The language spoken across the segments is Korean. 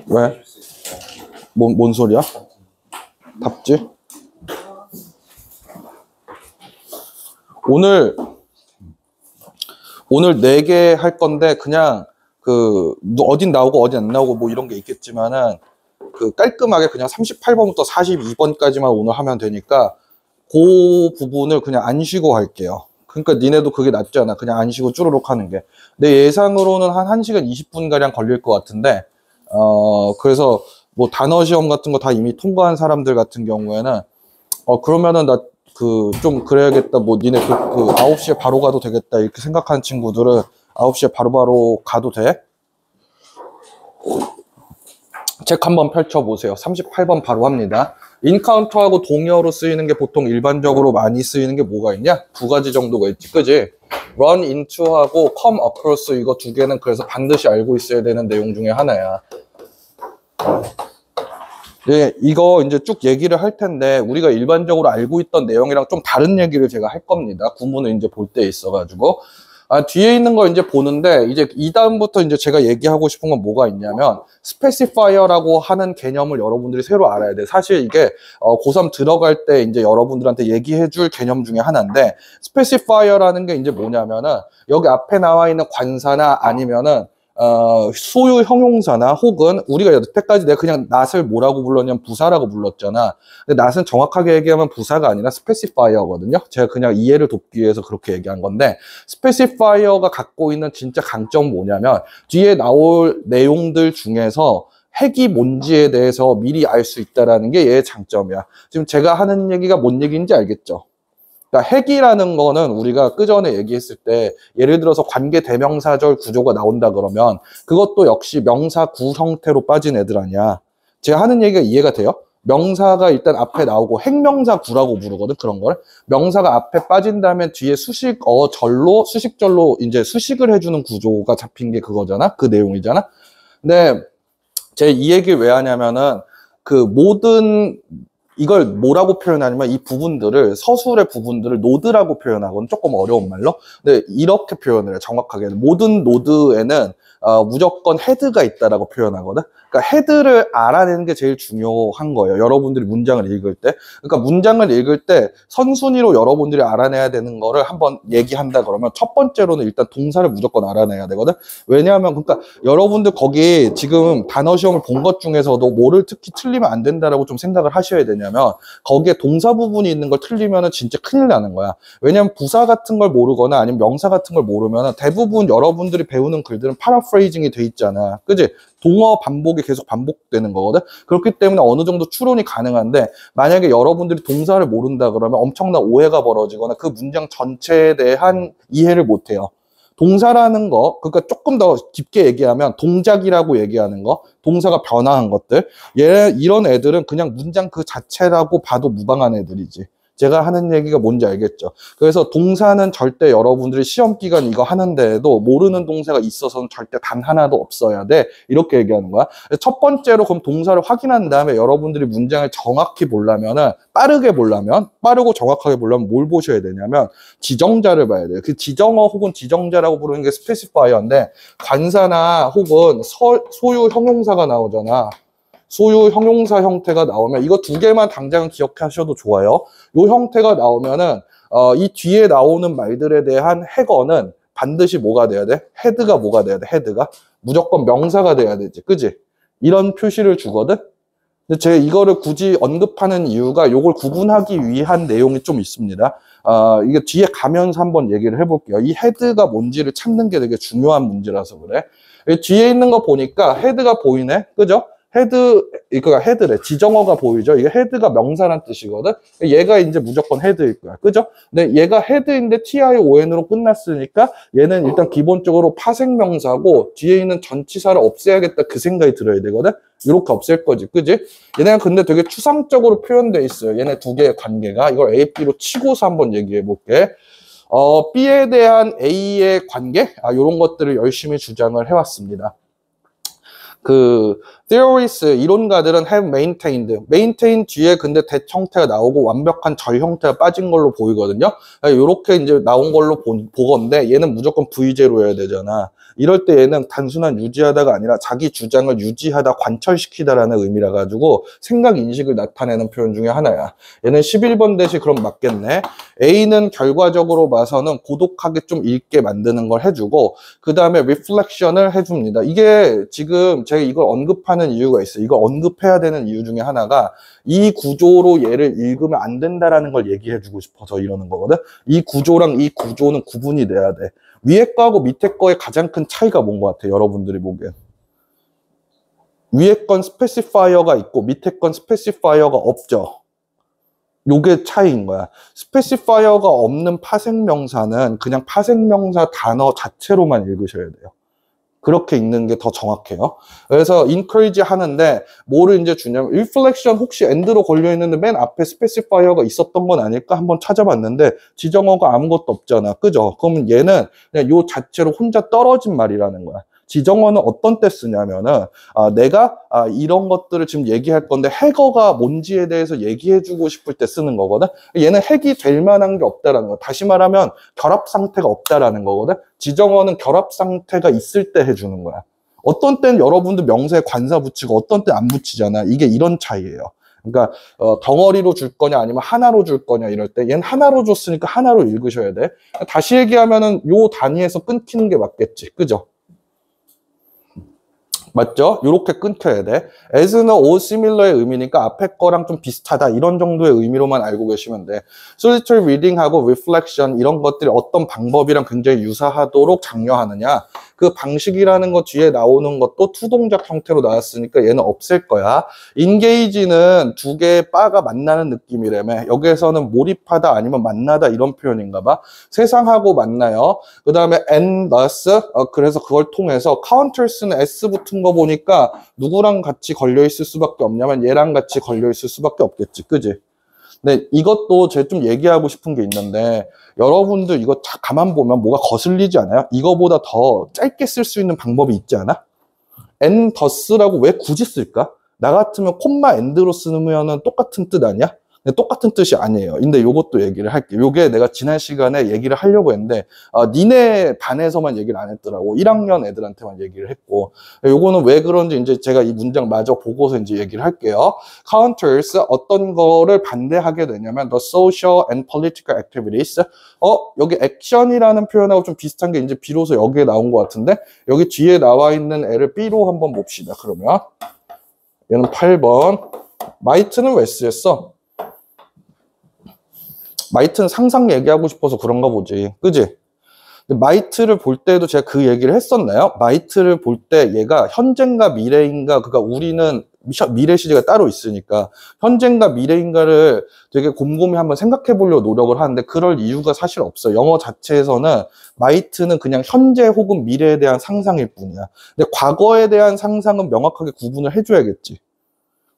왜? 뭔 소리야? 답지? 오늘 4개 할 건데, 그냥, 어딘 나오고 어딘 안 나오고 뭐 이런 게 있겠지만은, 깔끔하게 그냥 38번부터 42번까지만 오늘 하면 되니까, 그 부분을 그냥 안 쉬고 할게요. 그러니까 니네도 그게 낫잖아. 그냥 안 쉬고 쭈루룩 하는 게. 내 예상으로는 한 1시간 20분가량 걸릴 것 같은데, 그래서 뭐 단어 시험 같은 거 다 이미 통과한 사람들 같은 경우에는, 그러면은 나 좀 그래야겠다. 뭐 니네 9시에 바로 가도 되겠다. 이렇게 생각하는 친구들은 9시에 바로바로 가도 돼. 책 한번 펼쳐보세요. 38번 바로 합니다. 인카운터하고 동의어로 쓰이는 게 보통 일반적으로 많이 쓰이는 게 뭐가 있냐? 2가지 정도가 있지, 그지? run into하고 come across, 이거 2개는 그래서 반드시 알고 있어야 되는 내용 중에 하나야. 예, 이거 이제 쭉 얘기를 할 텐데, 우리가 일반적으로 알고 있던 내용이랑 좀 다른 얘기를 제가 할 겁니다. 구문을 이제 볼 때 있어가지고. 뒤에 있는 거 이제 보는데, 이제 이 다음부터 이제 제가 얘기하고 싶은 건 뭐가 있냐면, 스페시파이어라고 하는 개념을 여러분들이 새로 알아야 돼. 사실 이게, 고3 들어갈 때 이제 여러분들한테 얘기해 줄 개념 중에 하나인데, 스페시파이어라는 게 이제 뭐냐면은, 여기 앞에 나와 있는 관사나 아니면은, 소유 형용사나 혹은 우리가 여태까지 내가 그냥 낫을 뭐라고 불렀냐면 부사라고 불렀잖아. 근데 낫은 정확하게 얘기하면 부사가 아니라 스페시파이어거든요. 제가 그냥 이해를 돕기 위해서 그렇게 얘기한 건데, 스페시파이어가 갖고 있는 진짜 강점은 뭐냐면 뒤에 나올 내용들 중에서 핵이 뭔지에 대해서 미리 알 수 있다는 게 얘의 장점이야. 지금 제가 하는 얘기가 뭔 얘기인지 알겠죠? 그러니까 핵이라는 거는 우리가 그전에 얘기했을 때 예를 들어서 관계 대명사절 구조가 나온다 그러면 그것도 역시 명사 구 형태로 빠진 애들 아니야. 제가 하는 얘기가 이해가 돼요? 명사가 일단 앞에 나오고 핵명사 구라고 부르거든, 그런 걸. 명사가 앞에 빠진 다음에 뒤에 수식절로 이제 수식을 해주는 구조가 잡힌 게 그거잖아? 그 내용이잖아? 근데 제가 이 얘기를 왜 하냐면은 모든 이걸 뭐라고 표현하냐면 이 부분들을 서술의 부분들을 노드라고 표현하고는 조금 어려운 말로. 근데 이렇게 표현을 해. 정확하게 모든 노드에는 무조건 헤드가 있다라고 표현하거든. 그러니까 헤드를 알아내는 게 제일 중요한 거예요. 여러분들이 문장을 읽을 때. 그러니까 문장을 읽을 때 선순위로 여러분들이 알아내야 되는 거를 한번 얘기한다 그러면 첫 번째로는 일단 동사를 무조건 알아내야 되거든. 왜냐하면 그러니까 여러분들 거기 지금 단어 시험을 본 것 중에서도 뭐를 특히 틀리면 안 된다라고 좀 생각을 하셔야 되냐면 거기에 동사 부분이 있는 걸 틀리면은 진짜 큰일 나는 거야. 왜냐면 부사 같은 걸 모르거나 아니면 명사 같은 걸 모르면은 대부분 여러분들이 배우는 글들은 파라프레이징이 돼 있잖아. 그지? 동어 반복이 계속 반복되는 거거든. 그렇기 때문에 어느 정도 추론이 가능한데 만약에 여러분들이 동사를 모른다 그러면 엄청난 오해가 벌어지거나 그 문장 전체에 대한 이해를 못 해요. 동사라는 거, 그러니까 조금 더 깊게 얘기하면 동작이라고 얘기하는 거, 동사가 변화한 것들, 이런 애들은 그냥 문장 그 자체라고 봐도 무방한 애들이지. 제가 하는 얘기가 뭔지 알겠죠? 그래서 동사는 절대 여러분들이 시험 기간 이거 하는데도 모르는 동사가 있어서는 절대 단 하나도 없어야 돼. 이렇게 얘기하는 거야. 첫 번째로 그럼 동사를 확인한 다음에 여러분들이 문장을 정확히 보려면은 빠르고 정확하게 보려면 뭘 보셔야 되냐면 지정자를 봐야 돼요. 그 지정어 혹은 지정자라고 부르는 게 스페시파이어인데 관사나 혹은 소유 형용사가 나오잖아. 소유 형용사 형태가 나오면 이거 2개만 당장은 기억하셔도 좋아요. 이 형태가 나오면은 이 뒤에 나오는 말들에 대한 핵어는 반드시 뭐가 돼야 돼? 헤드가 뭐가 돼야 돼? 헤드가 무조건 명사가 돼야 되지, 그지? 이런 표시를 주거든. 근데 제가 이거를 굳이 언급하는 이유가 이걸 구분하기 위한 내용이 좀 있습니다. 이게 뒤에 가면서 한번 얘기를 해볼게요. 이 헤드가 뭔지를 찾는 게 되게 중요한 문제라서 그래. 뒤에 있는 거 보니까 헤드가 보이네, 그죠? 그러니까 헤드래. 지정어가 보이죠? 이게 헤드가 명사란 뜻이거든? 얘가 이제 무조건 헤드일 거야. 그죠? 근데 얘가 헤드인데 TION으로 끝났으니까 얘는 일단 기본적으로 파생명사고 뒤에 있는 전치사를 없애야겠다 그 생각이 들어야 되거든? 이렇게 없앨 거지. 그지? 얘네가 근데 되게 추상적으로 표현돼 있어요. 얘네 2개의 관계가. 이걸 A, B로 치고서 한번 얘기해 볼게. B에 대한 A의 관계? 이런 것들을 열심히 주장을 해왔습니다. Theorists, 이론가들은 have maintained. maintain 뒤에 근데 that 형태가 나오고 완벽한 절 형태가 빠진 걸로 보이거든요. 이렇게 이제 나온 걸로 보건데 얘는 무조건 V제로여야 되잖아. 이럴 때 얘는 단순한 유지하다가 아니라 자기 주장을 유지하다 관철시키다라는 의미라 가지고 생각 인식을 나타내는 표현 중에 하나야. 얘는 11번 대시 그럼 맞겠네. A는 결과적으로 봐서는 고독하게 좀 읽게 만드는 걸 해주고 그 다음에 reflection을 해줍니다. 이게 지금 제가 이걸 언급하는 이유가 있어요. 이걸 언급해야 되는 이유 중에 하나가 이 구조로 얘를 읽으면 안 된다라는 걸 얘기해주고 싶어서 이러는 거거든. 이 구조랑 이 구조는 구분이 돼야 돼. 위에 거하고 밑에 거의 가장 큰 차이가 뭔 것 같아, 여러분들이 보기엔. 위에 건 스페시파이어가 있고 밑에 건 스페시파이어가 없죠. 요게 차이인 거야. 스페시파이어가 없는 파생명사는 그냥 파생명사 단어 자체로만 읽으셔야 돼요. 그렇게 읽는 게 더 정확해요. 그래서 encourage 하는데 뭐를 이제 주냐면 reflection 혹시 and로 걸려 있는데 맨 앞에 스페시파이어가 있었던 건 아닐까 한번 찾아봤는데 지정어가 아무것도 없잖아. 그죠? 그러면 얘는 그냥 요 자체로 혼자 떨어진 말이라는 거야. 지정어는 어떤 때 쓰냐면은 내가 이런 것들을 지금 얘기할 건데 핵어가 뭔지에 대해서 얘기해주고 싶을 때 쓰는 거거든. 얘는 핵이 될 만한 게 없다라는 거. 다시 말하면 결합 상태가 없다라는 거거든. 지정어는 결합 상태가 있을 때 해주는 거야. 어떤 때는 여러분들 명사에 관사 붙이고 어떤 때 안 붙이잖아. 이게 이런 차이예요. 그러니까 덩어리로 줄 거냐 아니면 하나로 줄 거냐 이럴 때 얘는 하나로 줬으니까 하나로 읽으셔야 돼. 다시 얘기하면은 요 단위에서 끊기는 게 맞겠지. 그죠? 맞죠? 요렇게 끊겨야 돼. as는 or similar의 의미니까 앞에 거랑 좀 비슷하다 이런 정도의 의미로만 알고 계시면 돼. solitary reading하고 reflection 이런 것들이 어떤 방법이랑 굉장히 유사하도록 장려하느냐. 그 방식이라는 것 뒤에 나오는 것도 투동작 형태로 나왔으니까 얘는 없앨 거야. engage는 두 개의 바가 만나는 느낌이라며. 여기에서는 몰입하다 아니면 만나다 이런 표현인가 봐. 세상하고 만나요. 그 다음에 and thus 그래서 그걸 통해서 counters는 s 붙은 거 보니까 누구랑 같이 걸려 있을 수밖에 없냐면 얘랑 같이 걸려 있을 수밖에 없겠지. 그지? 근데 이것도 제가 좀 얘기하고 싶은 게 있는데 여러분들 이거 가만 보면 뭐가 거슬리지 않아요? 이거보다 더 짧게 쓸 수 있는 방법이 있지 않아? and thus라고 왜 굳이 쓸까? 나 같으면 콤마 and로 쓰면은 똑같은 뜻 아니야? 근데 똑같은 뜻이 아니에요. 근데 요것도 얘기를 할게. 요게 내가 지난 시간에 얘기를 하려고 했는데 니네 반에서만 얘기를 안 했더라고. 1학년 애들한테만 얘기를 했고 요거는 왜 그런지 이제 제가 이 문장 마저 보고서 이제 얘기를 할게요. Counters 어떤 거를 반대하게 되냐면 the social and political activities 여기 action이라는 표현하고 좀 비슷한 게 이제 비로소 여기에 나온 것 같은데 여기 뒤에 나와 있는 애를 B로 한번 봅시다. 그러면 얘는 8번 might는 왜 쓰였어? might는 상상 얘기하고 싶어서 그런가 보지. 그지? might를 볼 때도 제가 그 얘기를 했었나요? might를 볼 때 얘가 현재인가 미래인가, 그러니까 우리는 미래 시제가 따로 있으니까 현재인가 미래인가를 되게 곰곰이 한번 생각해 보려고 노력을 하는데 그럴 이유가 사실 없어요. 영어 자체에서는 might는 그냥 현재 혹은 미래에 대한 상상일 뿐이야. 근데 과거에 대한 상상은 명확하게 구분을 해줘야겠지.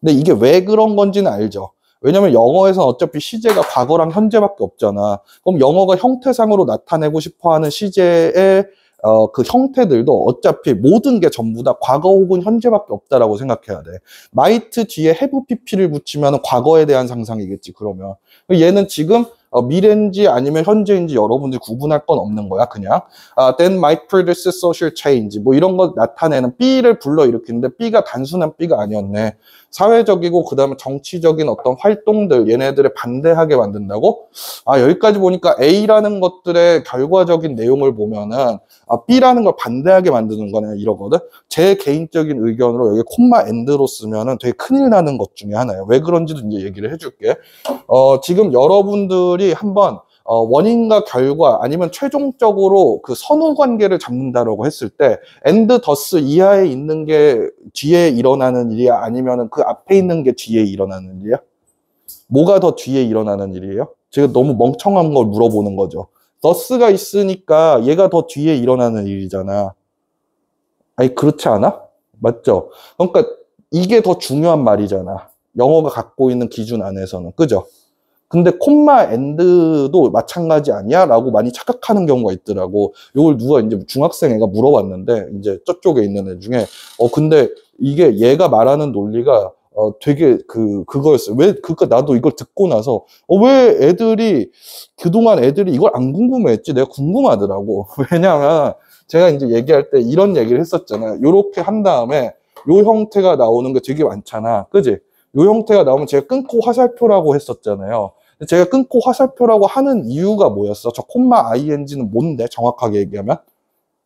근데 이게 왜 그런 건지는 알죠. 왜냐면 영어에서는 어차피 시제가 과거랑 현재밖에 없잖아. 그럼 영어가 형태상으로 나타내고 싶어하는 시제의 그 형태들도 어차피 모든 게 전부 다 과거 혹은 현재밖에 없다라고 생각해야 돼. might 뒤에 have pp를 붙이면 과거에 대한 상상이겠지. 그러면 얘는 지금 미래인지 아니면 현재인지 여러분들이 구분할 건 없는 거야. 그냥 then might produce social change 뭐 이런 거 나타내는 B를 불러일으키는데 B가 단순한 B가 아니었네. 사회적이고 그 다음에 정치적인 어떤 활동들 얘네들을 반대하게 만든다고? 여기까지 보니까 A라는 것들의 결과적인 내용을 보면은 B라는 걸 반대하게 만드는 거네 이러거든. 제 개인적인 의견으로 여기 콤마 and로 쓰면은 되게 큰일 나는 것 중에 하나예요. 왜 그런지도 이제 얘기를 해줄게. 지금 여러분들이 한번 원인과 결과 아니면 최종적으로 그 선후 관계를 잡는다라고 했을 때 and thus 이하에 있는 게 뒤에 일어나는 일이야? 아니면 그 앞에 있는 게 뒤에 일어나는 일이야? 뭐가 더 뒤에 일어나는 일이에요? 제가 너무 멍청한 걸 물어보는 거죠. thus가 있으니까 얘가 더 뒤에 일어나는 일이잖아. 아니 그렇지 않아? 맞죠? 그러니까 이게 더 중요한 말이잖아. 영어가 갖고 있는 기준 안에서는. 그죠? 근데 콤마 앤드도 마찬가지 아니야? 라고 많이 착각하는 경우가 있더라고. 이걸 누가 이제 중학생 애가 물어봤는데, 이제 저쪽에 있는 애 중에, 근데 이게 얘가 말하는 논리가, 되게 그거였어요. 그니까 나도 이걸 듣고 나서, 왜 그동안 애들이 이걸 안 궁금해했지? 내가 궁금하더라고. 왜냐면, 제가 이제 얘기할 때 이런 얘기를 했었잖아요. 요렇게 한 다음에, 요 형태가 나오는 게 되게 많잖아. 그지? 요 형태가 나오면 제가 끊고 화살표라고 했었잖아요. 제가 끊고 화살표라고 하는 이유가 뭐였어? 저 콤마 ing는 뭔데? 정확하게 얘기하면?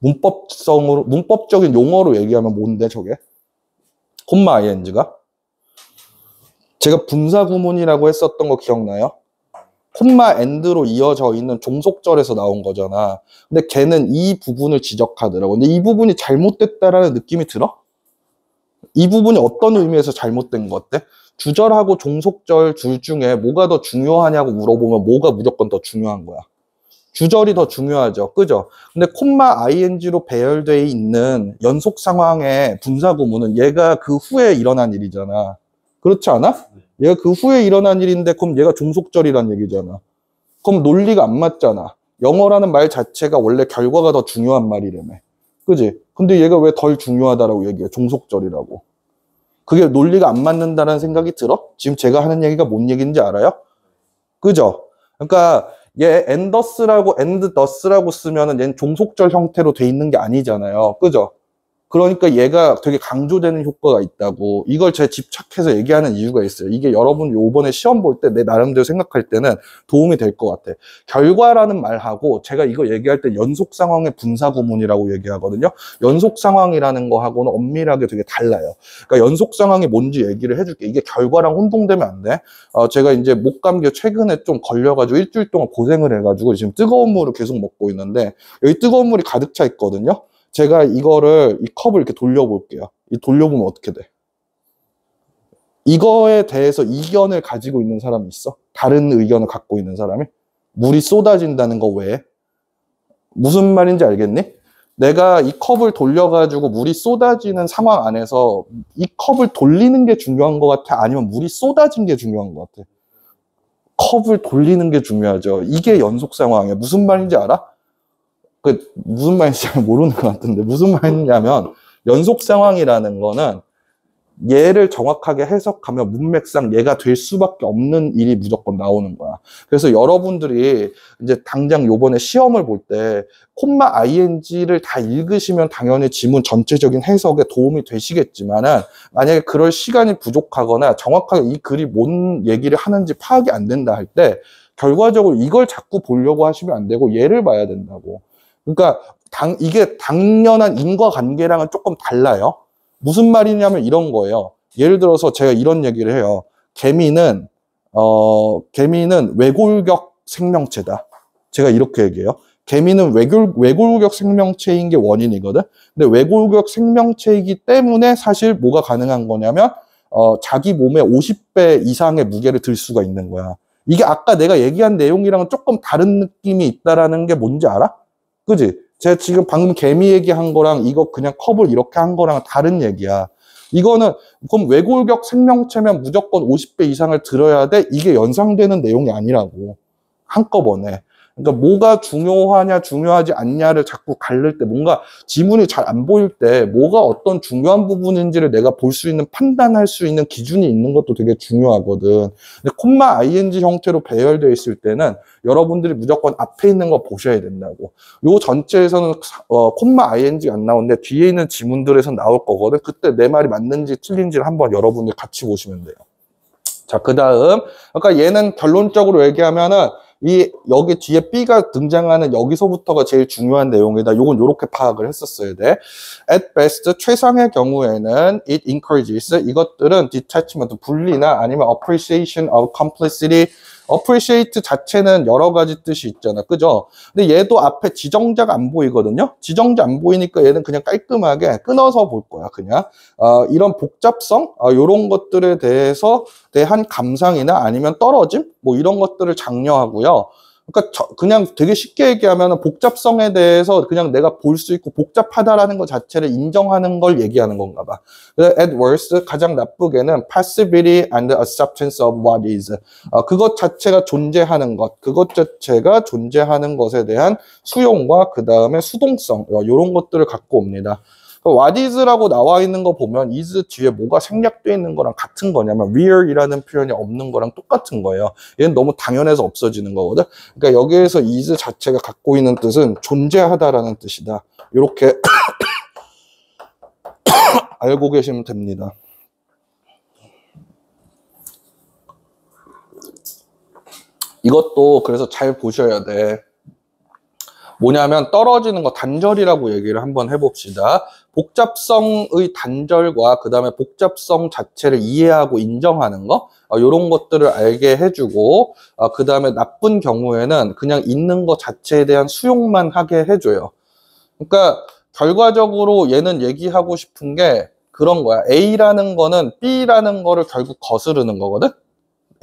문법적인 용어로 얘기하면 뭔데, 저게? 콤마 ing가? 제가 분사 구문이라고 했었던 거 기억나요? 콤마 앤드로 이어져 있는 종속절에서 나온 거잖아. 근데 걔는 이 부분을 지적하더라고. 근데 이 부분이 잘못됐다라는 느낌이 들어? 이 부분이 어떤 의미에서 잘못된 것 같아? 주절하고 종속절 둘 중에 뭐가 더 중요하냐고 물어보면 뭐가 무조건 더 중요한 거야? 주절이 더 중요하죠. 그죠? 근데 콤마 ing로 배열되어 있는 연속 상황의 분사 구문은 얘가 그 후에 일어난 일이잖아. 그렇지 않아? 얘가 그 후에 일어난 일인데 그럼 얘가 종속절이란 얘기잖아. 그럼 논리가 안 맞잖아. 영어라는 말 자체가 원래 결과가 더 중요한 말이라며. 그지? 근데 얘가 왜 덜 중요하다라고 얘기해? 종속절이라고. 그게 논리가 안 맞는다는 생각이 들어? 지금 제가 하는 얘기가 뭔 얘기인지 알아요? 그죠? 그러니까 얘 엔드더스라고 쓰면은 얘는 종속절 형태로 돼 있는 게 아니잖아요. 그죠? 그러니까 얘가 되게 강조되는 효과가 있다고. 이걸 제가 집착해서 얘기하는 이유가 있어요. 이게 여러분 요번에 시험 볼 때 내 나름대로 생각할 때는 도움이 될 것 같아. 결과라는 말하고 제가 이거 얘기할 때 연속 상황의 분사 구문이라고 얘기하거든요. 연속 상황이라는 거하고는 엄밀하게 되게 달라요. 그러니까 연속 상황이 뭔지 얘기를 해줄게. 이게 결과랑 혼동되면 안 돼. 제가 이제 목 감기 최근에 좀 걸려가지고 일주일 동안 고생을 해가지고 지금 뜨거운 물을 계속 먹고 있는데 여기 뜨거운 물이 가득 차 있거든요. 제가 이 컵을 이렇게 돌려볼게요. 돌려보면 어떻게 돼? 이거에 대해서 이견을 가지고 있는 사람이 있어? 다른 의견을 갖고 있는 사람이? 물이 쏟아진다는 거 외에? 무슨 말인지 알겠니? 내가 이 컵을 돌려가지고 물이 쏟아지는 상황 안에서 이 컵을 돌리는 게 중요한 것 같아? 아니면 물이 쏟아진 게 중요한 것 같아? 컵을 돌리는 게 중요하죠. 이게 연속 상황이야. 무슨 말인지 알아? 무슨 말인지 잘 모르는 것 같은데, 무슨 말이냐면, 연속 상황이라는 거는 얘를 정확하게 해석하면 문맥상 얘가 될 수밖에 없는 일이 무조건 나오는 거야. 그래서 여러분들이 이제 당장 요번에 시험을 볼 때 콤마 ing를 다 읽으시면 당연히 지문 전체적인 해석에 도움이 되시겠지만은 만약에 그럴 시간이 부족하거나 정확하게 이 글이 뭔 얘기를 하는지 파악이 안 된다 할 때 결과적으로 이걸 자꾸 보려고 하시면 안 되고 얘를 봐야 된다고. 그러니까 이게 당연한 인과관계랑은 조금 달라요. 무슨 말이냐면 이런 거예요. 예를 들어서 제가 이런 얘기를 해요. 개미는 외골격 생명체다. 제가 이렇게 얘기해요. 개미는 외골격 생명체인 게 원인이거든. 근데 외골격 생명체이기 때문에 사실 뭐가 가능한 거냐면 자기 몸의 50배 이상의 무게를 들 수가 있는 거야. 이게 아까 내가 얘기한 내용이랑은 조금 다른 느낌이 있다라는 게 뭔지 알아? 그지? 제가 지금 방금 개미 얘기한 거랑 이거 그냥 컵을 이렇게 한 거랑 다른 얘기야. 이거는 그럼 외골격 생명체면 무조건 50배 이상을 들어야 돼? 이게 연상되는 내용이 아니라고. 한꺼번에. 그러니까 뭐가 중요하냐 중요하지 않냐를 자꾸 가릴 때 뭔가 지문이 잘 안 보일 때 뭐가 어떤 중요한 부분인지를 내가 볼 수 있는 판단할 수 있는 기준이 있는 것도 되게 중요하거든. 근데 콤마 ing 형태로 배열되어 있을 때는 여러분들이 무조건 앞에 있는 거 보셔야 된다고. 요 전체에서는 콤마 ing가 안 나오는데 뒤에 있는 지문들에서 나올 거거든. 그때 내 말이 맞는지 틀린지를 한번 여러분들 같이 보시면 돼요. 자, 그 다음 그러니까 얘는 결론적으로 얘기하면은 여기 뒤에 B가 등장하는 여기서부터가 제일 중요한 내용이다. 요건 요렇게 파악을 했었어야 돼. At best, 최상의 경우에는 it encourages, 이것들은 detachment, 분리나 아니면 appreciation of complicity. appreciate 자체는 여러 가지 뜻이 있잖아. 그죠? 근데 얘도 앞에 지정자가 안 보이거든요? 지정자 안 보이니까 얘는 그냥 깔끔하게 끊어서 볼 거야, 그냥. 이런 복잡성, 요런 것들에 대한 감상이나 아니면 떨어짐? 뭐 이런 것들을 장려하고요. 그러니까 그냥 되게 쉽게 얘기하면 복잡성에 대해서 그냥 내가 볼 수 있고 복잡하다라는 것 자체를 인정하는 걸 얘기하는 건가 봐. 그래서 at worst 가장 나쁘게는 passivity and acceptance of what is. 그것 자체가 존재하는 것, 그것 자체가 존재하는 것에 대한 수용과 그 다음에 수동성 이런 것들을 갖고 옵니다. what is라고 나와 있는 거 보면 is 뒤에 뭐가 생략되어 있는 거랑 같은 거냐면 where이라는 표현이 없는 거랑 똑같은 거예요. 얘는 너무 당연해서 없어지는 거거든. 그러니까 여기에서 is 자체가 갖고 있는 뜻은 존재하다라는 뜻이다. 이렇게 알고 계시면 됩니다. 이것도 그래서 잘 보셔야 돼. 뭐냐면 떨어지는 거 단절이라고 얘기를 한번 해봅시다. 복잡성의 단절과 그 다음에 복잡성 자체를 이해하고 인정하는 거 이런 것들을 알게 해주고 그 다음에 나쁜 경우에는 그냥 있는 거 자체에 대한 수용만 하게 해줘요. 그러니까 결과적으로 얘는 얘기하고 싶은 게 그런 거야. A라는 거는 B라는 거를 결국 거스르는 거거든.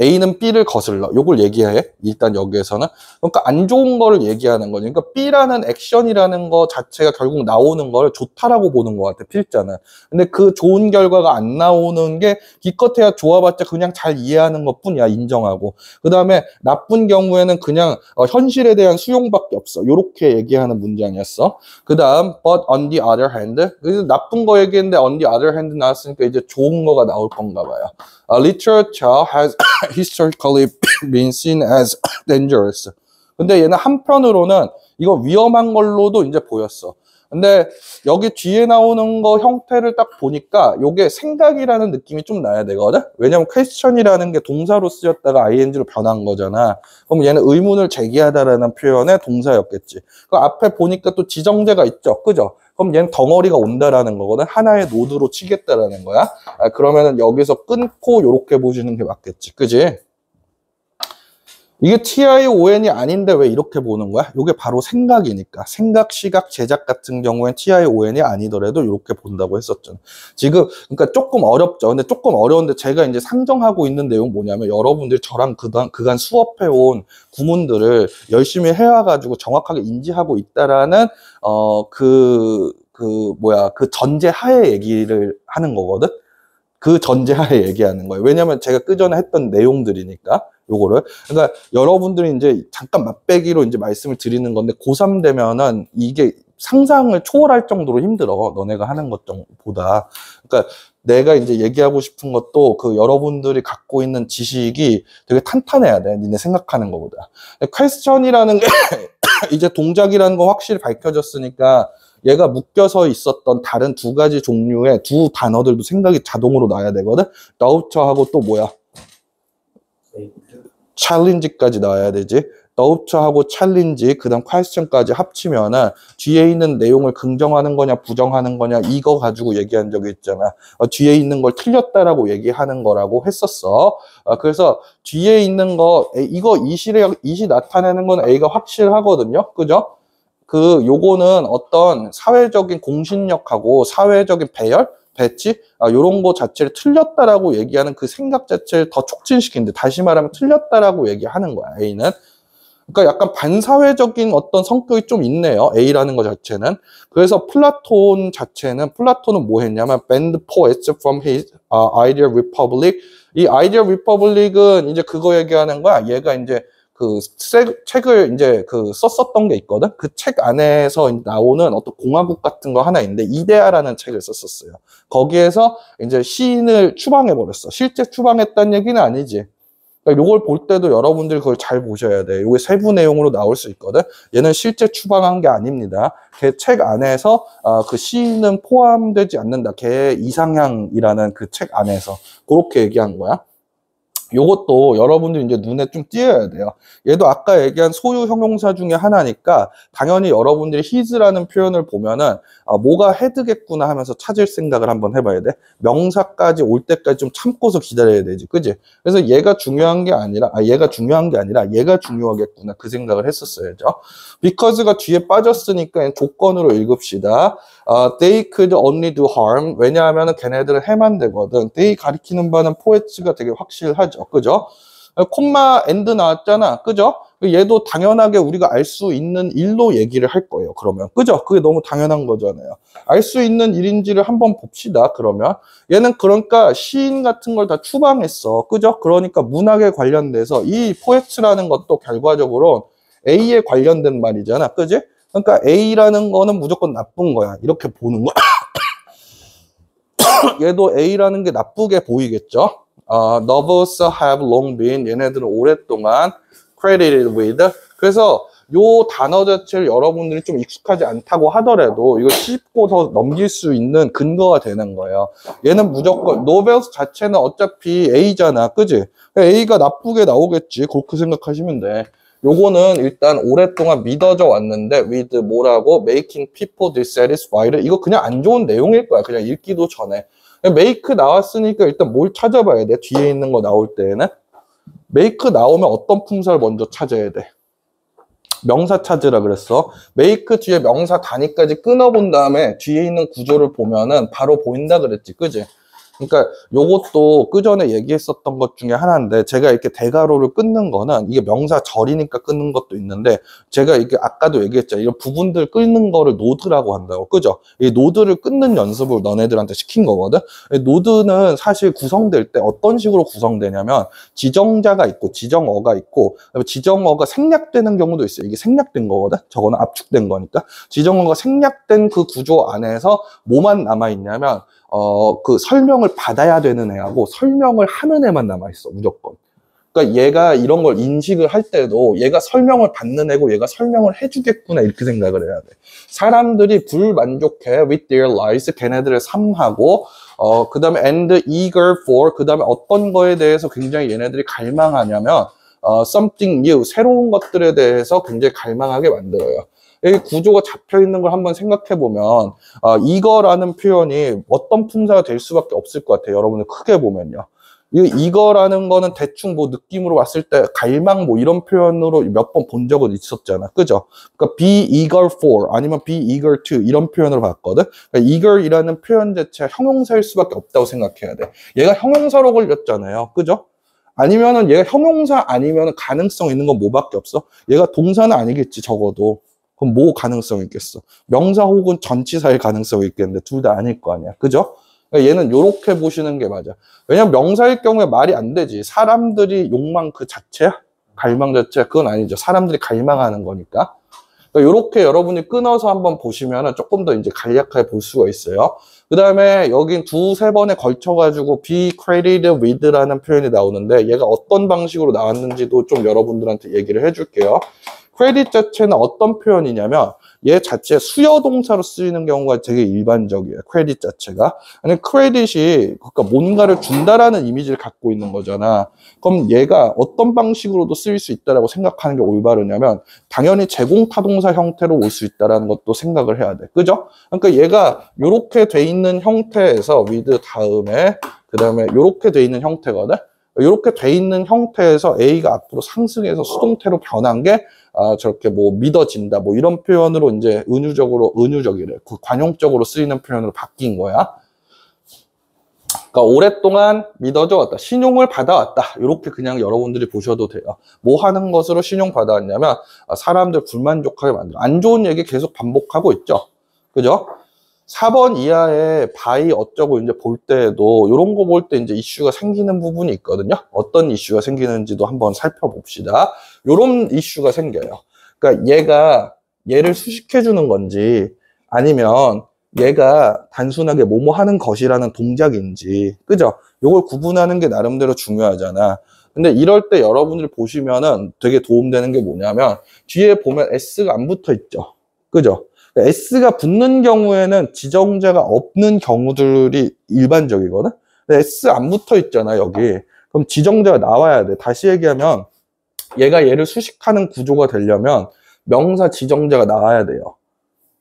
A는 B를 거슬러. 요걸 얘기해. 일단 여기에서는. 그러니까 안 좋은 거를 얘기하는 거지. 그러니까 B라는 액션이라는 거 자체가 결국 나오는 걸 좋다라고 보는 것 같아, 필자는. 근데 그 좋은 결과가 안 나오는 게 기껏해야 좋아봤자 그냥 잘 이해하는 것 뿐이야, 인정하고. 그 다음에 나쁜 경우에는 그냥 현실에 대한 수용밖에 없어. 요렇게 얘기하는 문장이었어. 그 다음, but on the other hand. 그래서 나쁜 거 얘기했는데 on the other hand 나왔으니까 이제 좋은 거가 나올 건가 봐요. Literature has historically been seen as dangerous. 근데 얘는 한편으로는 이거 위험한 걸로도 이제 보였어. 근데 여기 뒤에 나오는 거 형태를 딱 보니까 요게 생각이라는 느낌이 좀 나야 되거든? 왜냐면 question이라는 게 동사로 쓰였다가 ing로 변한 거잖아. 그럼 얘는 의문을 제기하다라는 표현의 동사였겠지. 그 앞에 보니까 또 지정제가 있죠. 그죠? 그럼 얘는 덩어리가 온다라는 거거든. 하나의 노드로 치겠다라는 거야. 그러면은 여기서 끊고 요렇게 보시는 게 맞겠지. 그지? 이게 TION이 아닌데 왜 이렇게 보는 거야? 이게 바로 생각이니까. 생각, 시각, 제작 같은 경우엔 TION이 아니더라도 이렇게 본다고 했었죠. 지금, 그러니까 조금 어렵죠. 근데 조금 어려운데 제가 이제 상정하고 있는 내용 뭐냐면 여러분들이 저랑 그간 수업해온 구문들을 열심히 해와가지고 정확하게 인지하고 있다라는, 그 전제하에 얘기를 하는 거거든? 그 전제하에 얘기하는 거예요. 왜냐면 제가 그전에 했던 내용들이니까. 요거를. 그러니까 여러분들이 이제 잠깐 맛배기로 이제 말씀을 드리는 건데 고3 되면은 이게 상상을 초월할 정도로 힘들어. 너네가 하는 것보다. 그러니까 내가 이제 얘기하고 싶은 것도 그 여러분들이 갖고 있는 지식이 되게 탄탄해야 돼. 니네 생각하는 것보다. 퀘스천이라는 게 이제 동작이라는 거 확실히 밝혀졌으니까 얘가 묶여서 있었던 다른 두 가지 종류의 두 단어들도 생각이 자동으로 나야 되거든. 나우처하고 또 뭐야? 챌린지까지 나와야 되지. 너우처하고 챌린지, 그 다음 퀘스천까지 합치면은 뒤에 있는 내용을 긍정하는 거냐 부정하는 거냐 이거 가지고 얘기한 적이 있잖아. 뒤에 있는 걸 틀렸다라고 얘기하는 거라고 했었어. 그래서 뒤에 있는 거 이거 이시 나타내는 건 A가 확실하거든요. 그죠? 요거는 어떤 사회적인 공신력하고 사회적인 배열? 배치? 요런 거 자체를 틀렸다라고 얘기하는 그 생각 자체를 더 촉진시키는데 다시 말하면 틀렸다라고 얘기하는 거야, A는. 그러니까 약간 반사회적인 어떤 성격이 좀 있네요, A라는 거 자체는. 그래서 플라톤은 뭐 했냐면 banned poets from his Ideal Republic. 이 Ideal Republic은 이제 그거 얘기하는 거야. 얘가 이제 그 책을 이제 썼었던 게 있거든. 그 책 안에서 나오는 어떤 공화국 같은 거 하나 있는데 이데아라는 책을 썼었어요. 거기에서 이제 시인을 추방해 버렸어. 실제 추방했다는 얘기는 아니지. 그러니까 요걸 볼 때도 여러분들이 그걸 잘 보셔야 돼. 요게 세부 내용으로 나올 수 있거든. 얘는 실제 추방한 게 아닙니다. 걔 책 안에서 그 시인은 포함되지 않는다. 걔 이상향이라는 그 책 안에서 그렇게 얘기한 거야. 요것도 여러분들 이제 눈에 좀 띄어야 돼요. 얘도 아까 얘기한 소유 형용사 중에 하나니까 당연히 여러분들이 his라는 표현을 보면은 뭐가 헤드겠구나 하면서 찾을 생각을 한번 해봐야 돼. 명사까지 올 때까지 좀 참고서 기다려야 되지, 그지? 그래서 얘가 중요한 게 아니라 얘가 중요하겠구나 그 생각을 했었어야죠. because가 뒤에 빠졌으니까 조건으로 읽읍시다. They could only do harm. 왜냐하면 걔네들은 해만 되거든. they 가리키는 바는 poets가 되게 확실하죠. 그죠? 콤마 엔드 나왔잖아. 그죠? 얘도 당연하게 우리가 알 수 있는 일로 얘기를 할 거예요. 그러면 그죠? 그게 너무 당연한 거잖아요. 알 수 있는 일인지를 한번 봅시다. 그러면 얘는 그러니까 시인 같은 걸 다 추방했어. 그죠? 그러니까 문학에 관련돼서 이 포에트라는 것도 결과적으로 A에 관련된 말이잖아. 그지? 그러니까 A라는 거는 무조건 나쁜 거야. 이렇게 보는 거. 얘도 A라는 게 나쁘게 보이겠죠? Novels have long been, 얘네들은 오랫동안 credited with. 그래서 요 단어 자체를 여러분들이 좀 익숙하지 않다고 하더라도 이거 씹고 더 넘길 수 있는 근거가 되는 거예요. 얘는 무조건 노벨스 자체는 어차피 A잖아. 그지? A가 나쁘게 나오겠지. 그렇게 생각하시면 돼. 요거는 일단 오랫동안 믿어져 왔는데 with 뭐라고? making people dissatisfied. 이거 그냥 안 좋은 내용일 거야. 그냥 읽기도 전에. make 나왔으니까 일단 뭘 찾아봐야 돼? 뒤에 있는 거 나올 때에는. make 나오면 어떤 품사를 먼저 찾아야 돼? 명사 찾으라 그랬어. make 뒤에 명사 단위까지 끊어본 다음에 뒤에 있는 구조를 보면은 바로 보인다 그랬지. 그지? 그러니까 요것도 그전에 얘기했었던 것 중에 하나인데 제가 이렇게 대괄호를 끊는 거는 이게 명사 절이니까 끊는 것도 있는데 제가 이게 아까도 얘기했죠. 이런 부분들 끊는 거를 노드라고 한다고. 그죠? 이 노드를 끊는 연습을 너네들한테 시킨 거거든. 노드는 사실 구성될 때 어떤 식으로 구성되냐면 지정자가 있고 지정어가 있고 지정어가 생략되는 경우도 있어요. 이게 생략된 거거든. 저거는 압축된 거니까. 지정어가 생략된 그 구조 안에서 뭐만 남아있냐면 그 설명을 받아야 되는 애하고 설명을 하는 애만 남아있어, 무조건. 그러니까 얘가 이런 걸 인식을 할 때도 얘가 설명을 받는 애고 얘가 설명을 해주겠구나, 이렇게 생각을 해야 돼. 사람들이 불만족해 with their lives, 걔네들의 삶하고, 그 다음에 and eager for, 그 다음에 어떤 거에 대해서 굉장히 얘네들이 갈망하냐면, something new, 새로운 것들에 대해서 굉장히 갈망하게 만들어요. 이 구조가 잡혀 있는 걸 한번 생각해 보면 이거라는 표현이 어떤 품사가 될 수밖에 없을 것 같아요. 여러분들 크게 보면요. 이거라는 거는 대충 뭐 느낌으로 왔을 때 갈망 뭐 이런 표현으로 몇 번 본 적은 있었잖아. 그죠? 그러니까 be eager for 아니면 be eager to 이런 표현으로 봤거든. 그러니까 eager이라는 표현 자체가 형용사일 수밖에 없다고 생각해야 돼. 얘가 형용사로 걸렸잖아요. 그죠? 아니면은 얘가 형용사 아니면은 가능성 있는 건 뭐밖에 없어? 얘가 동사는 아니겠지, 적어도. 그럼 뭐 가능성이 있겠어? 명사 혹은 전치사일 가능성이 있겠는데 둘 다 아닐 거 아니야. 그죠? 그러니까 얘는 요렇게 보시는 게 맞아. 왜냐면 명사일 경우에 말이 안 되지. 사람들이 욕망 그 자체야? 갈망 자체야? 그건 아니죠. 사람들이 갈망하는 거니까. 그러니까 요렇게 여러분이 끊어서 한번 보시면은 조금 더 이제 간략하게 볼 수가 있어요. 그 다음에 여긴 두세 번에 걸쳐가지고 be credited with라는 표현이 나오는데 얘가 어떤 방식으로 나왔는지도 좀 여러분들한테 얘기를 해줄게요. 크레딧 자체는 어떤 표현이냐면 얘 자체 수요 동사로 쓰이는 경우가 되게 일반적이에요. 크레딧 자체가. 아니 크레딧이 그러니까 뭔가를 준다라는 이미지를 갖고 있는 거잖아. 그럼 얘가 어떤 방식으로도 쓰일 수 있다라고 생각하는 게 올바르냐면 당연히 제공타동사 형태로 올 수 있다라는 것도 생각을 해야 돼. 그죠? 그러니까 얘가 요렇게 돼 있는 형태에서 with 다음에 그다음에 요렇게 돼 있는 형태거든. 이렇게 돼 있는 형태에서 A가 앞으로 상승해서 수동태로 변한 게 저렇게 뭐 믿어진다 뭐 이런 표현으로 이제 은유적이래. 그 관용적으로 쓰이는 표현으로 바뀐 거야. 그러니까 오랫동안 믿어져 왔다. 신용을 받아왔다. 이렇게 그냥 여러분들이 보셔도 돼요. 뭐 하는 것으로 신용 받아왔냐면 사람들 불만족하게 만들어. 안 좋은 얘기 계속 반복하고 있죠. 그죠? 4번 이하에 by 어쩌고 이제 볼 때에도 이런 거 볼 때 이제 이슈가 생기는 부분이 있거든요. 어떤 이슈가 생기는지도 한번 살펴봅시다. 이런 이슈가 생겨요. 그러니까 얘를 수식해 주는 건지 아니면 얘가 단순하게 뭐뭐 하는 것이라는 동작인지, 그죠? 이걸 구분하는 게 나름대로 중요하잖아. 근데 이럴 때 여러분들이 보시면은 되게 도움되는 게 뭐냐면 뒤에 보면 S가 안 붙어 있죠. 그죠? S가 붙는 경우에는 지정자가 없는 경우들이 일반적이거든? 근데 S 안 붙어 있잖아, 여기. 그럼 지정자가 나와야 돼. 다시 얘기하면 얘가 얘를 수식하는 구조가 되려면 명사 지정자가 나와야 돼요.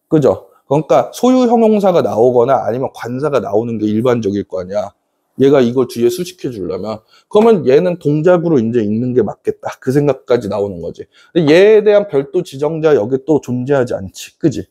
그죠? 그러니까 소유 형용사가 나오거나 아니면 관사가 나오는 게 일반적일 거 아니야. 얘가 이걸 뒤에 수식해 주려면 그러면 얘는 동작으로 이제 읽는 게 맞겠다. 그 생각까지 나오는 거지. 근데 얘에 대한 별도 지정자 여기 또 존재하지 않지. 그지?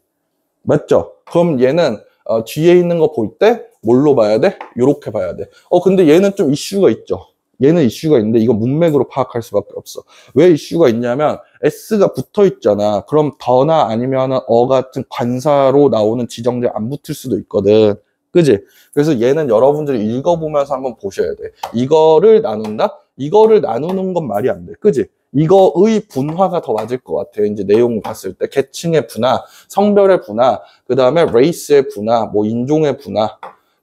맞죠? 그럼 얘는 뒤에 있는 거 볼 때 뭘로 봐야 돼? 요렇게 봐야 돼. 근데 얘는 좀 이슈가 있죠. 얘는 이슈가 있는데 이거 문맥으로 파악할 수밖에 없어. 왜 이슈가 있냐면 S가 붙어 있잖아. 그럼 더나 아니면 어 같은 관사로 나오는 지정제 안 붙을 수도 있거든. 그지? 그래서 얘는 여러분들이 읽어보면서 한번 보셔야 돼. 이거를 나눈다? 이거를 나누는 건 말이 안 돼. 그지? 이거의 분화가 더 맞을 것 같아요. 이제 내용을 봤을 때. 계층의 분화, 성별의 분화, 그 다음에 레이스의 분화, 뭐 인종의 분화.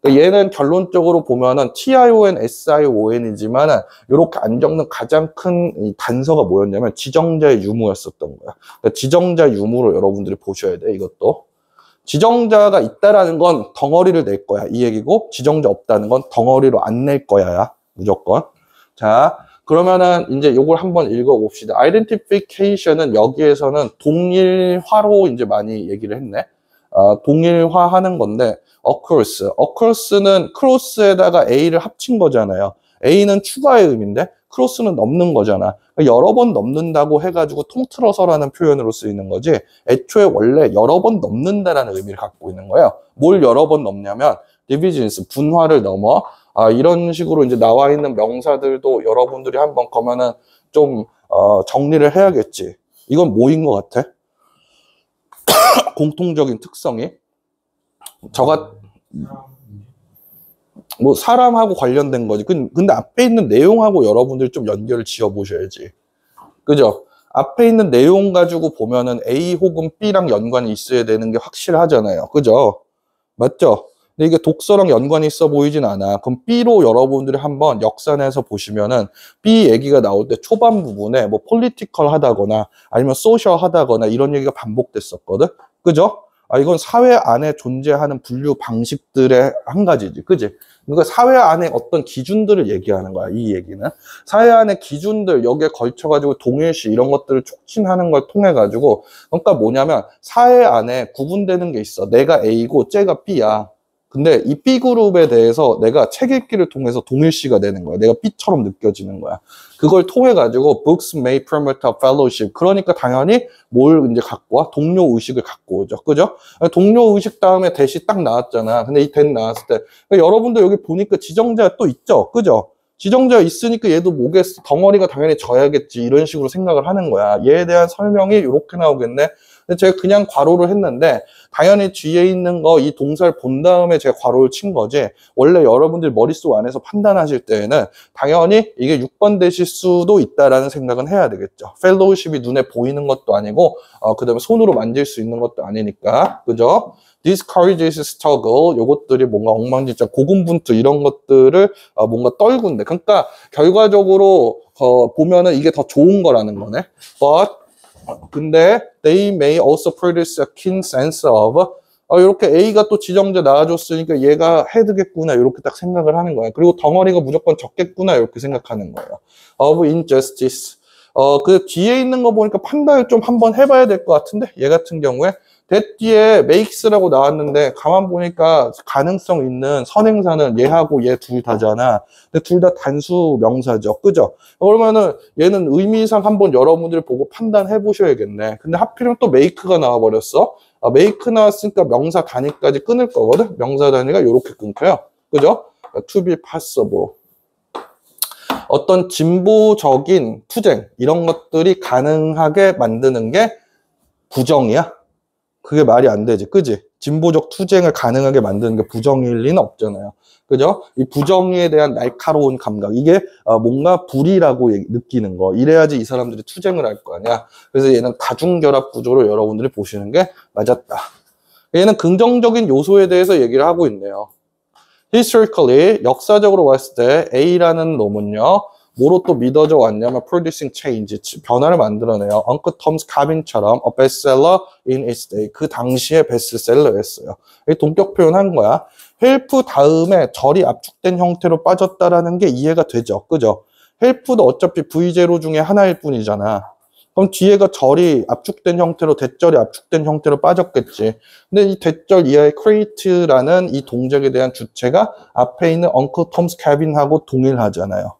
얘는 결론적으로 보면은 TION, SION이지만 이렇게 안 적는 가장 큰 단서가 뭐였냐면 지정자의 유무였었던 거야. 그러니까 지정자 유무로 여러분들이 보셔야 돼. 이것도. 지정자가 있다라는 건 덩어리를 낼 거야. 이 얘기고 지정자 없다는 건 덩어리로 안 낼 거야야. 무조건. 자, 그러면은 이제 요걸 한번 읽어봅시다. Identification은 여기에서는 동일화로 이제 많이 얘기를 했네. 동일화하는 건데 across는 cross에다가 A를 합친 거잖아요. A는 추가의 의미인데 cross는 넘는 거잖아. 그러니까 여러 번 넘는다고 해가지고 통틀어서라는 표현으로 쓰이는 거지 애초에 원래 여러 번 넘는다라는 의미를 갖고 있는 거예요. 뭘 여러 번 넘냐면 divisions, 분화를 넘어 이런 식으로 이제 나와 있는 명사들도 여러분들이 한번 그러면은 좀 정리를 해야겠지. 이건 뭐인 것 같아? 공통적인 특성이 뭐 사람하고 관련된 거지. 근데 앞에 있는 내용하고 여러분들이 좀 연결을 지어 보셔야지. 그죠? 앞에 있는 내용 가지고 보면은 A 혹은 B랑 연관이 있어야 되는 게 확실하잖아요. 그죠? 맞죠? 근데 이게 독서랑 연관이 있어 보이진 않아. 그럼 B로 여러분들이 한번 역산해서 보시면은 B 얘기가 나올 때 초반 부분에 뭐 폴리티컬 하다거나 아니면 소셜 하다거나 이런 얘기가 반복됐었거든. 그죠? 이건 사회 안에 존재하는 분류 방식들의 한 가지지. 그지? 그러니까 사회 안에 어떤 기준들을 얘기하는 거야, 이 얘기는. 사회 안의 기준들, 여기에 걸쳐가지고 동일시 이런 것들을 촉진하는 걸 통해가지고, 그러니까 뭐냐면, 사회 안에 구분되는 게 있어. 내가 A고, 쟤가 B야. 근데 이 B그룹에 대해서 내가 책 읽기를 통해서 동일시가 되는 거야. 내가 B처럼 느껴지는 거야. 그걸 통해가지고 books may promote a fellowship. 그러니까 당연히 뭘 이제 갖고 와? 동료 의식을 갖고 오죠. 그죠? 동료 의식 다음에 대시 딱 나왔잖아. 근데 이 대 나왔을 때 그러니까 여러분들 여기 보니까 지정자 또 있죠. 그죠? 지정자 있으니까 얘도 목에 덩어리가 당연히 져야겠지. 이런 식으로 생각을 하는 거야. 얘에 대한 설명이 이렇게 나오겠네. 근데 제가 그냥 괄호를 했는데 당연히 뒤에 있는 거 이 동사를 본 다음에 제가 괄호를 친 거지 원래 여러분들 머릿속 안에서 판단하실 때에는 당연히 이게 6번 되실 수도 있다라는 생각은 해야 되겠죠. 펠로우십이 눈에 보이는 것도 아니고 그 다음에 손으로 만질 수 있는 것도 아니니까 그죠? discourages struggle 요것들이 뭔가 엉망진창 고군분투 이런 것들을 뭔가 떨군데 그러니까 결과적으로 보면은 이게 더 좋은 거라는 거네. But 근데 they may also produce a keen sense of 이렇게 A가 또 지정자 나와줬으니까 얘가 헤드겠구나 이렇게 딱 생각을 하는 거야. 그리고 덩어리가 무조건 적겠구나 이렇게 생각하는 거예요. of injustice. 그 뒤에 있는 거 보니까 판단을 좀 한번 해봐야 될 것 같은데 얘 같은 경우에 that 뒤에 makes라고 나왔는데 가만 보니까 가능성 있는 선행사는 얘하고 얘 둘 다잖아. 근데 둘 다 단수 명사죠. 그죠? 그러면은 얘는 의미상 한번 여러분들 보고 판단해 보셔야겠네. 근데 하필이면 또 make가 나와버렸어. make 나왔으니까 명사 단위까지 끊을 거거든. 명사 단위가 이렇게 끊겨요. 그죠? to be possible. 어떤 진보적인 투쟁 이런 것들이 가능하게 만드는 게 부정이야. 그게 말이 안 되지. 그지? 진보적 투쟁을 가능하게 만드는 게 부정일 리는 없잖아요. 그죠? 이 부정에 대한 날카로운 감각. 이게 뭔가 불이라고 느끼는 거. 이래야지 이 사람들이 투쟁을 할 거 아니야. 그래서 얘는 다중결합 구조로 여러분들이 보시는 게 맞았다. 얘는 긍정적인 요소에 대해서 얘기를 하고 있네요. Historically, 역사적으로 봤을 때 A라는 놈은요. 뭐로 또 믿어져 왔냐면 producing change, 변화를 만들어내요. Uncle Tom's Cabin처럼 a bestseller in its day. 그 당시에 베스트셀러였어요. 동격 표현한 거야. help 다음에 절이 압축된 형태로 빠졌다라는 게 이해가 되죠. 그죠? help도 어차피 V제로 중에 하나일 뿐이잖아. 그럼 뒤에가 절이 압축된 형태로 대절이 압축된 형태로 빠졌겠지. 근데 이 대절 이하의 create라는 이 동작에 대한 주체가 앞에 있는 Uncle Tom's Cabin하고 동일하잖아요.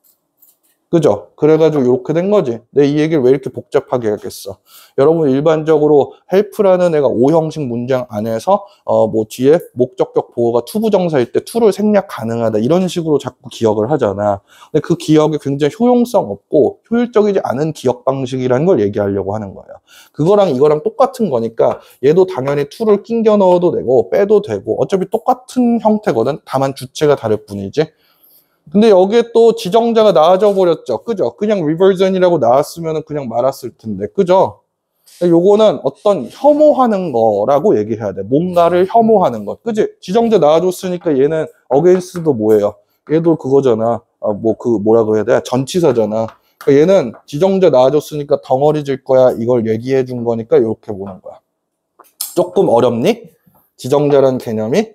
그죠? 그래가지고 이렇게 된 거지. 내 이 얘기를 왜 이렇게 복잡하게 하겠어? 여러분 일반적으로 help라는 애가 O형식 문장 안에서 뭐 뒤에 목적격 보호가 투부정사일 때 to를 생략 가능하다 이런 식으로 자꾸 기억을 하잖아. 근데 그 기억이 굉장히 효용성 없고 효율적이지 않은 기억 방식이라는 걸 얘기하려고 하는 거예요. 그거랑 이거랑 똑같은 거니까 얘도 당연히 to를 낑겨 넣어도 되고 빼도 되고 어차피 똑같은 형태거든. 다만 주체가 다를 뿐이지. 근데 여기에 또 지정자가 나와져 버렸죠. 그죠? 그냥 reversion이라고 나왔으면 그냥 말았을 텐데. 그죠? 요거는 어떤 혐오하는 거라고 얘기해야 돼. 뭔가를 혐오하는 것. 그지? 지정자 나와줬으니까 얘는 against도 뭐예요? 얘도 그거잖아. 뭐 그 뭐라고 해야 돼? 전치사잖아. 그러니까 얘는 지정자 나와줬으니까 덩어리질 거야. 이걸 얘기해 준 거니까 이렇게 보는 거야. 조금 어렵니? 지정자라는 개념이?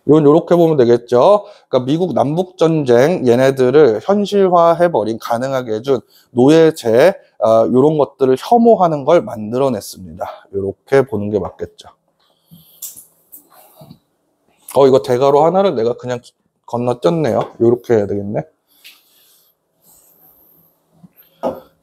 이건 이렇게 보면 되겠죠. 그러니까 미국 남북전쟁 얘네들을 현실화해버린 가능하게 해준 노예제 이런 것들을 혐오하는 걸 만들어냈습니다. 이렇게 보는 게 맞겠죠. 이거 대괄호 하나를 내가 그냥 건너뛰었네요. 이렇게 해야 되겠네.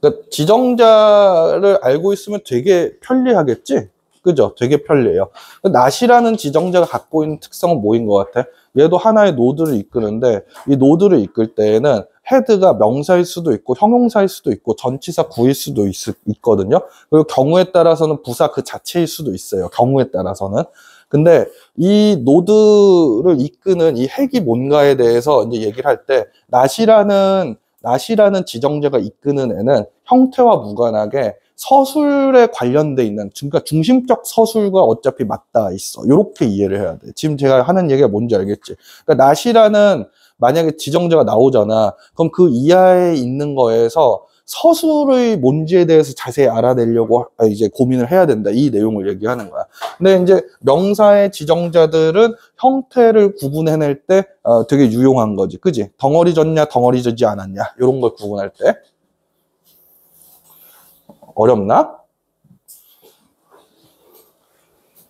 그러니까 지정자를 알고 있으면 되게 편리하겠지? 그죠? 되게 편리해요. not이라는 지정자가 갖고 있는 특성은 뭐인 것 같아? 얘도 하나의 노드를 이끄는데 이 노드를 이끌 때에는 헤드가 명사일 수도 있고 형용사일 수도 있고 전치사 구일 수도 있거든요. 그리고 경우에 따라서는 부사 그 자체일 수도 있어요. 경우에 따라서는. 근데 이 노드를 이끄는 이 핵이 뭔가에 대해서 이제 얘기를 할 때 not이라는 지정자가 이끄는 애는 형태와 무관하게 서술에 관련돼 있는, 그러니까 중심적 서술과 어차피 맞닿아 있어. 이렇게 이해를 해야 돼. 지금 제가 하는 얘기가 뭔지 알겠지? 그러니까 not이라는 만약에 지정자가 나오잖아. 그럼 그 이하에 있는 거에서 서술의 뭔지에 대해서 자세히 알아내려고 이제 고민을 해야 된다. 이 내용을 얘기하는 거야. 근데 이제 명사의 지정자들은 형태를 구분해낼 때 되게 유용한 거지. 그지? 덩어리졌냐, 덩어리지지 않았냐. 이런 걸 구분할 때. 어렵나?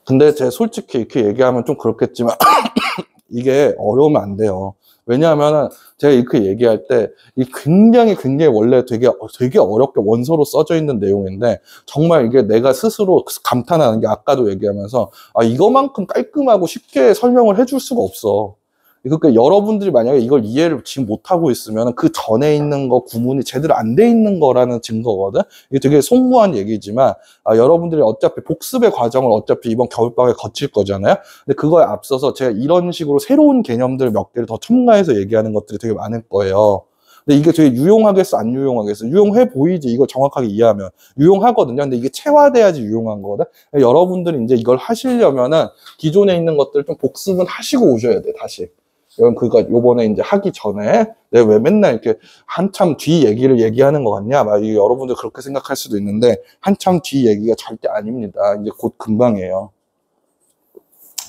근데 제가 솔직히 이렇게 얘기하면 좀 그렇겠지만 이게 어려우면 안 돼요. 왜냐하면 제가 이렇게 얘기할 때 이 굉장히 원래 되게 어렵게 원서로 써져 있는 내용인데 정말 이게 내가 스스로 감탄하는 게 아까도 얘기하면서 이거만큼 깔끔하고 쉽게 설명을 해줄 수가 없어. 그러니까 여러분들이 만약에 이걸 이해를 지금 못하고 있으면 그 전에 있는 거 구문이 제대로 안 돼 있는 거라는 증거거든. 이게 되게 송구한 얘기지만 여러분들이 어차피 복습의 과정을 어차피 이번 겨울방학에 거칠 거잖아요. 근데 그거에 앞서서 제가 이런 식으로 새로운 개념들 몇 개를 더 첨가해서 얘기하는 것들이 되게 많을 거예요. 근데 이게 되게 유용하겠어, 안 유용하겠어? 유용해 보이지, 이걸 정확하게 이해하면. 유용하거든요. 근데 이게 체화돼야지 유용한 거거든. 여러분들이 이제 이걸 하시려면은 기존에 있는 것들 좀 복습은 하시고 오셔야 돼, 다시. 그러니까 요번에 이제 하기 전에 내가 왜 맨날 이렇게 한참 뒤 얘기를 얘기하는 것 같냐? 막 여러분들 그렇게 생각할 수도 있는데 한참 뒤 얘기가 절대 아닙니다. 이제 곧 금방이에요.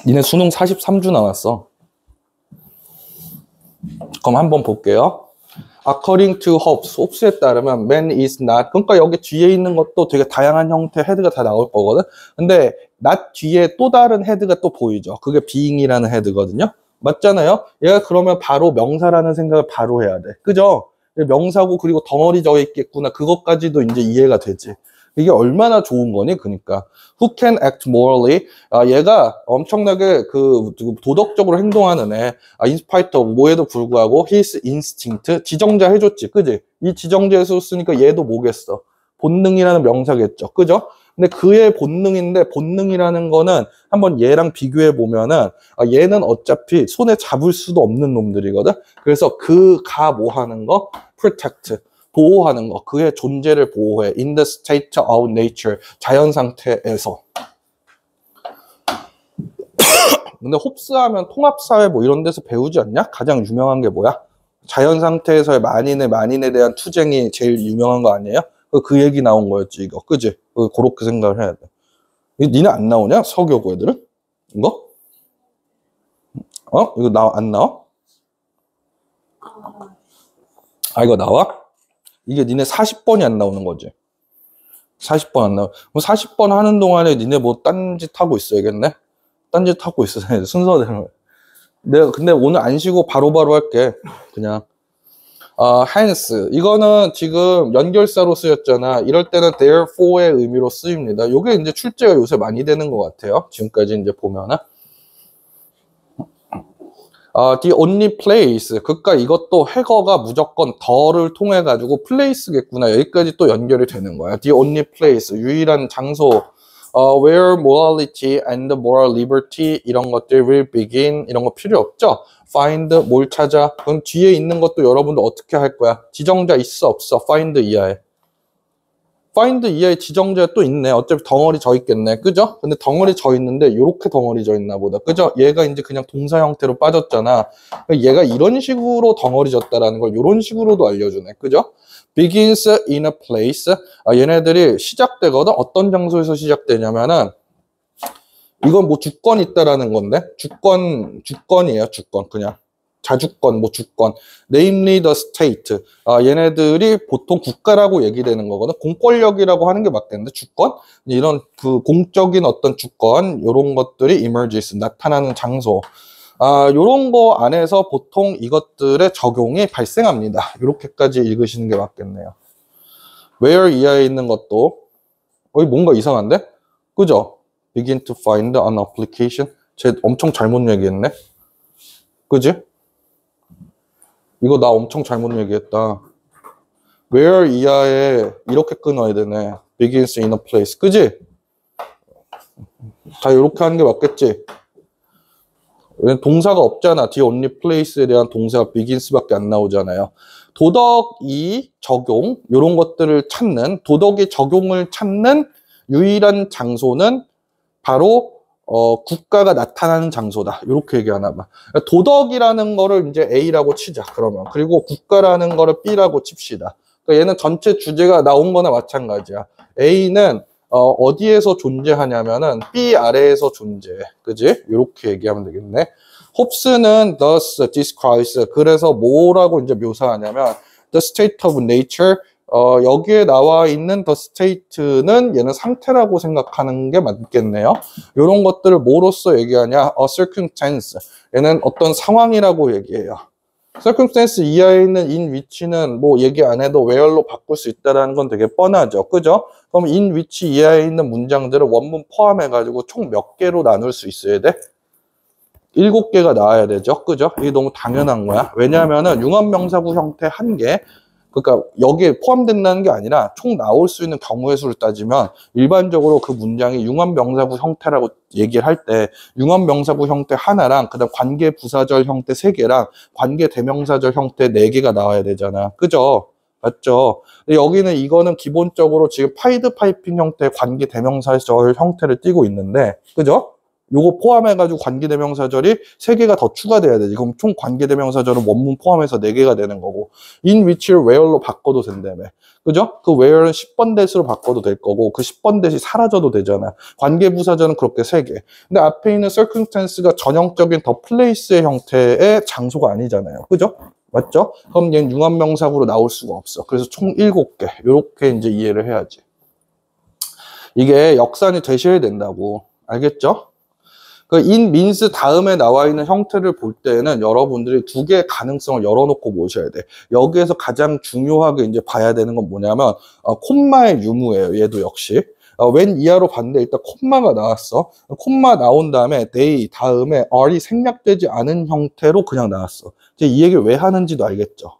니네 수능 43주 남았어. 그럼 한번 볼게요. According to Hobbes에 따르면 man is not, 그러니까 여기 뒤에 있는 것도 되게 다양한 형태의 헤드가 다 나올 거거든. 근데 not 뒤에 또 다른 헤드가 또 보이죠. 그게 being이라는 헤드거든요. 맞잖아요. 얘가 그러면 바로 명사라는 생각을 바로 해야 돼. 그죠? 명사고 그리고 덩어리 져 있겠구나. 그것까지도 이제 이해가 되지. 이게 얼마나 좋은 거니? 그러니까 who can act morally, 얘가 엄청나게 그 도덕적으로 행동하는 애, in spite of 뭐에도 불구하고 his instinct, 지정자 해줬지, 그지? 이 지정자에서 쓰니까 얘도 뭐겠어? 본능이라는 명사겠죠, 그죠? 근데 그의 본능인데 본능이라는 거는 한번 얘랑 비교해 보면은 얘는 어차피 손에 잡을 수도 없는 놈들이거든. 그래서 그가 뭐 하는 거? protect, 보호하는 거, 그의 존재를 보호해. in the state of nature, 자연 상태에서. 근데 홉스 하면 통합사회 뭐 이런 데서 배우지 않냐? 가장 유명한 게 뭐야? 자연 상태에서의 만인에 대한 투쟁이 제일 유명한 거 아니에요? 그 얘기 나온 거였지, 이거. 그지? 그렇게 생각을 해야 돼. 니네 안 나오냐? 서교고 애들은? 이거? 이거 안 나와? 이거 나와? 이게 니네 40번이 안 나오는 거지. 40번 안 나와. 40번 하는 동안에 니네 뭐 딴짓 하고 있어야겠네? 딴짓 하고 있어야 돼. 순서대로. 내가 근데 오늘 안 쉬고 바로바로 할게. 그냥. hence. 이거는 지금 연결사로 쓰였잖아. 이럴 때는 therefore의 의미로 쓰입니다. 요게 이제 출제가 요새 많이 되는 것 같아요. 지금까지 이제 보면은. the only place. 그러니까 이것도 해거가 무조건 더를 통해 가지고 place겠구나. 여기까지 또 연결이 되는 거야. the only place. 유일한 장소. where morality and moral liberty 이런 것들 will begin. 이런 거 필요 없죠? find 뭘 찾아? 그럼 뒤에 있는 것도 여러분들 어떻게 할 거야? 지정자 있어 없어? find 이하에. find 이하에 지정자 또 있네. 어차피 덩어리 져 있겠네. 그죠? 근데 덩어리 져 있는데 요렇게 덩어리 져 있나 보다. 그죠? 얘가 이제 그냥 동사 형태로 빠졌잖아. 얘가 이런 식으로 덩어리 졌다라는 걸 이런 식으로도 알려주네. 그죠? begins in a place. 얘네들이 시작되거든. 어떤 장소에서 시작되냐면은 이건 뭐 주권 있다라는 건데 주권이에요. 주권 그냥 자주권 뭐 주권 namely the state. 얘네들이 보통 국가라고 얘기되는 거거든. 공권력이라고 하는 게 맞겠는데 주권 이런 그 공적인 어떤 주권 이런 것들이 emerges 나타나는 장소. 요런 거 안에서 보통 이것들의 적용이 발생합니다. 이렇게까지 읽으시는 게 맞겠네요. where 이하에 있는 것도 뭔가 이상한데? 그죠? begin to find an application. 쟤 엄청 잘못 얘기했네. 그지? 이거 나 엄청 잘못 얘기했다. where 이하에 이렇게 끊어야 되네. begins in a place. 그지? 다 이렇게 하는 게 맞겠지? 동사가 없잖아. the only place에 대한 동사가 begins밖에 안 나오잖아요. 도덕이 적용, 이런 것들을 찾는, 도덕의 적용을 찾는 유일한 장소는 바로 국가가 나타나는 장소다. 이렇게 얘기하나 봐. 도덕이라는 거를 이제 A라고 치자. 그러면 그리고 국가라는 거를 B라고 칩시다. 그러니까 얘는 전체 주제가 나온 거나 마찬가지야. A는 어디에서 존재하냐면은 B 아래에서 존재해. 그지? 이렇게 얘기하면 되겠네. 홉스는 thus describes. 그래서 뭐라고 이제 묘사하냐면 the state of nature. 여기에 나와 있는 the state는 얘는 상태라고 생각하는 게 맞겠네요. 이런 것들을 뭐로써 얘기하냐? a circumstance. 얘는 어떤 상황이라고 얘기해요. circumstance 이하에 있는 in which는 뭐 얘기 안 해도 where로 바꿀 수 있다는 건 되게 뻔하죠. 그죠? 그럼 in which 이하에 있는 문장들을 원문 포함해가지고 총 몇 개로 나눌 수 있어야 돼? 7개가 나와야 되죠. 그죠? 이게 너무 당연한 거야. 왜냐하면은 융합명사구 형태 1개, 그러니까 여기에 포함된다는 게 아니라 총 나올 수 있는 경우의 수를 따지면 일반적으로 그 문장이 융합명사구 형태라고 얘기를 할 때 융합명사구 형태 하나랑 그다음 관계부사절 형태 3개랑 관계대명사절 형태 4개가 나와야 되잖아. 그죠? 맞죠? 근데 여기는 이거는 기본적으로 지금 파이드 파이핑 형태의 관계대명사절 형태를 띠고 있는데, 그죠? 요거 포함해가지고 관계대명사절이 3개가 더 추가돼야 되지. 그럼 총 관계대명사절은 원문 포함해서 4개가 되는 거고, in which를 where로 바꿔도 된다며. 그죠? 그 where는 10번 대수로 바꿔도 될 거고, 그 10번 대시 사라져도 되잖아. 관계부사절은 그렇게 3개. 근데 앞에 있는 circumstance가 전형적인 the place의 형태의 장소가 아니잖아요. 그죠? 맞죠? 그럼 얘는 융합명사구로 나올 수가 없어. 그래서 총 7개. 요렇게 이제 이해를 해야지. 이게 역산이 되셔야 된다고. 알겠죠? 그 in means 다음에 나와 있는 형태를 볼 때는 여러분들이 2개의 가능성을 열어놓고 보셔야 돼. 여기에서 가장 중요하게 이제 봐야 되는 건 뭐냐면 콤마의 유무예요. 얘도 역시. 웬 이하로 봤는데 일단 콤마가 나왔어. 콤마 나온 다음에 they 다음에 are이 생략되지 않은 형태로 그냥 나왔어. 이제 이 얘기를 왜 하는지도 알겠죠.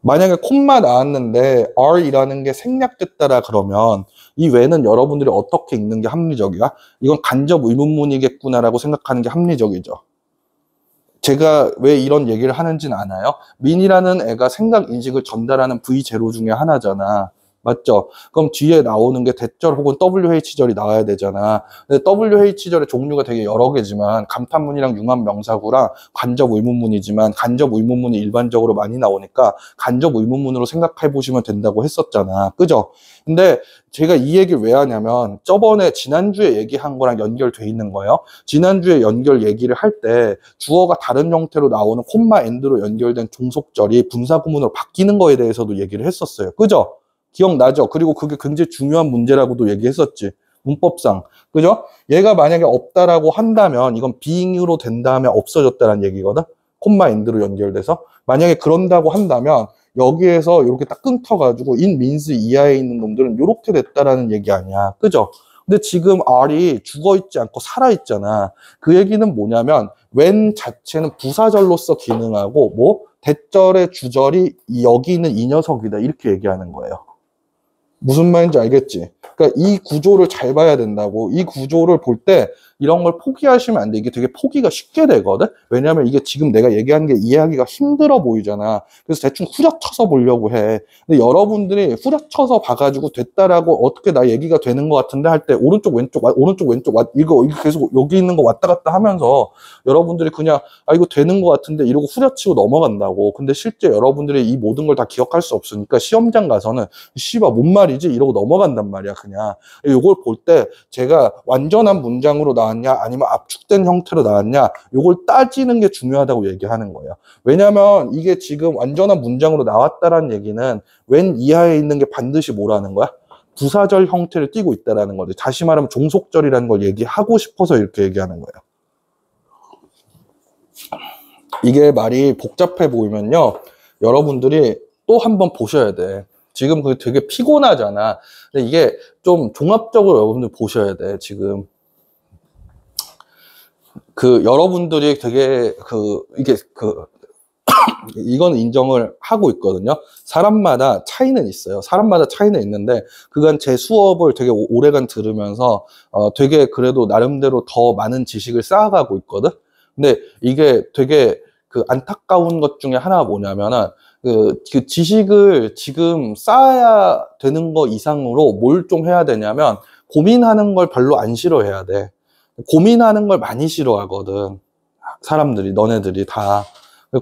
만약에 콤마 나왔는데 R이라는 게 생략됐다라 그러면 이 외는 여러분들이 어떻게 읽는 게 합리적이야? 이건 간접 의문문이겠구나라고 생각하는 게 합리적이죠. 제가 왜 이런 얘기를 하는지는 아나요? 민이라는 애가 생각 인식을 전달하는 V0 중에 하나잖아. 맞죠? 그럼 뒤에 나오는 게 대절 혹은 WH절이 나와야 되잖아. 근데 WH절의 종류가 되게 여러 개지만 감탄문이랑 융합명사구랑 간접 의문문이지만 간접 의문문이 일반적으로 많이 나오니까 간접 의문문으로 생각해 보시면 된다고 했었잖아. 그죠? 근데 제가 이 얘기를 왜 하냐면 저번에 지난주에 얘기한 거랑 연결돼 있는 거예요. 지난주에 연결 얘기를 할 때 주어가 다른 형태로 나오는 콤마 엔드로 연결된 종속절이 분사구문으로 바뀌는 거에 대해서도 얘기를 했었어요. 그죠? 기억나죠? 그리고 그게 굉장히 중요한 문제라고도 얘기했었지. 문법상. 그죠? 얘가 만약에 없다라고 한다면 이건 being으로 된 다음에 없어졌다는 얘기거든. 콤마 엔드로 연결돼서. 만약에 그런다고 한다면 여기에서 이렇게 딱 끊겨가지고 in means 이하에 있는 놈들은 이렇게 됐다라는 얘기 아니야. 그죠? 근데 지금 R이 죽어있지 않고 살아있잖아. 그 얘기는 뭐냐면 when 자체는 부사절로서 기능하고 뭐 대절의 주절이 여기 있는 이 녀석이다. 이렇게 얘기하는 거예요. 무슨 말인지 알겠지? 그러니까 이 구조를 잘 봐야 된다고. 이 구조를 볼 때 이런 걸 포기하시면 안 돼. 이게 되게 포기가 쉽게 되거든? 왜냐면 이게 지금 내가 얘기하는 게 이해하기가 힘들어 보이잖아. 그래서 대충 후려쳐서 보려고 해. 근데 여러분들이 후려쳐서 봐가지고 됐다라고 어떻게 나 얘기가 되는 것 같은데 할 때 오른쪽 왼쪽 이거 계속 여기 있는 거 왔다 갔다 하면서 여러분들이 그냥 이거 되는 것 같은데 이러고 후려치고 넘어간다고. 근데 실제 여러분들이 이 모든 걸 다 기억할 수 없으니까 시험장 가서는 씨발 뭔 말이지? 이러고 넘어간단 말이야 그냥. 이걸 볼 때 제가 완전한 문장으로 나왔냐 아니면 압축된 형태로 나왔냐 이걸 따지는 게 중요하다고 얘기하는 거예요. 왜냐면 이게 지금 완전한 문장으로 나왔다라는 얘기는 when 이하에 있는 게 반드시 뭐라는 거야? 부사절 형태를 띠고 있다라는 거지. 다시 말하면 종속절이라는 걸 얘기하고 싶어서 이렇게 얘기하는 거예요. 이게 말이 복잡해 보이면요 여러분들이 또 한번 보셔야 돼. 지금 그 되게 피곤하잖아. 근데 이게 좀 종합적으로 여러분들 보셔야 돼. 지금 여러분들이 되게 이건 인정을 하고 있거든요. 사람마다 차이는 있어요. 사람마다 차이는 있는데 그간 제 수업을 되게 오래간 들으면서 되게 그래도 나름대로 더 많은 지식을 쌓아가고 있거든. 근데 이게 되게 안타까운 것 중에 하나가 뭐냐면은 그 지식을 지금 쌓아야 되는 거 이상으로 뭘 좀 해야 되냐면 고민하는 걸 별로 안 싫어해야 돼. 고민하는 걸 많이 싫어하거든. 사람들이, 너네들이 다.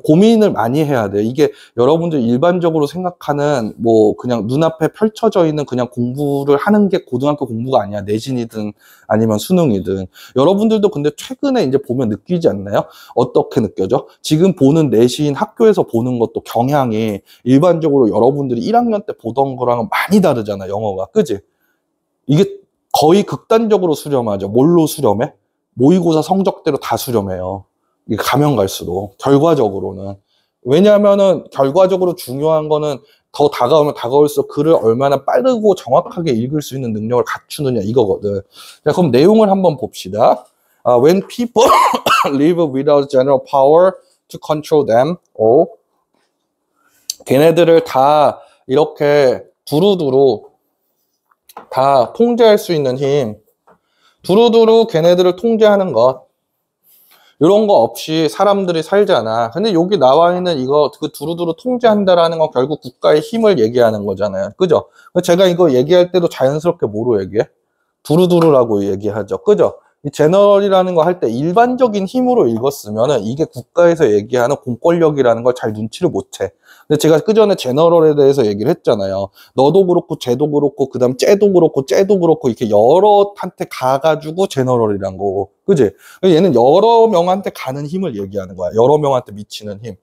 고민을 많이 해야 돼. 이게 여러분들 일반적으로 생각하는 뭐 그냥 눈앞에 펼쳐져 있는 그냥 공부를 하는 게 고등학교 공부가 아니야. 내신이든 아니면 수능이든. 여러분들도 근데 최근에 이제 보면 느끼지 않나요? 어떻게 느껴져? 지금 보는 내신 학교에서 보는 것도 경향이 일반적으로 여러분들이 1학년 때 보던 거랑은 많이 다르잖아. 영어가. 그지? 이게 거의 극단적으로 수렴하죠. 뭘로 수렴해? 모의고사 성적대로 다 수렴해요. 이게 가면 갈수록 결과적으로는. 왜냐하면은 결과적으로 중요한 거는 더 다가오면 다가올수록 글을 얼마나 빠르고 정확하게 읽을 수 있는 능력을 갖추느냐 이거거든. 자, 그럼 내용을 한번 봅시다. When people live without general power to control them, 걔네들을 다 이렇게 두루두루 다 통제할 수 있는 힘, 두루두루 걔네들을 통제하는 것, 이런 거 없이 사람들이 살잖아. 근데 여기 나와 있는 이거 두루두루 통제한다라는 건 결국 국가의 힘을 얘기하는 거잖아요. 그죠? 제가 이거 얘기할 때도 자연스럽게 뭐로 얘기해? 두루두루라고 얘기하죠. 그죠? 이 제너럴이라는 거 할 때 일반적인 힘으로 읽었으면은 이게 국가에서 얘기하는 공권력이라는 걸 잘 눈치를 못 채. 근데 제가 그전에 제너럴에 대해서 얘기를 했잖아요. 너도 그렇고 쟤도 그렇고 그다음 쟤도 그렇고 이렇게 여러한테 가가지고 제너럴이란 거고. 그지? 얘는 여러 명한테 가는 힘을 얘기하는 거야. 여러 명한테 미치는 힘.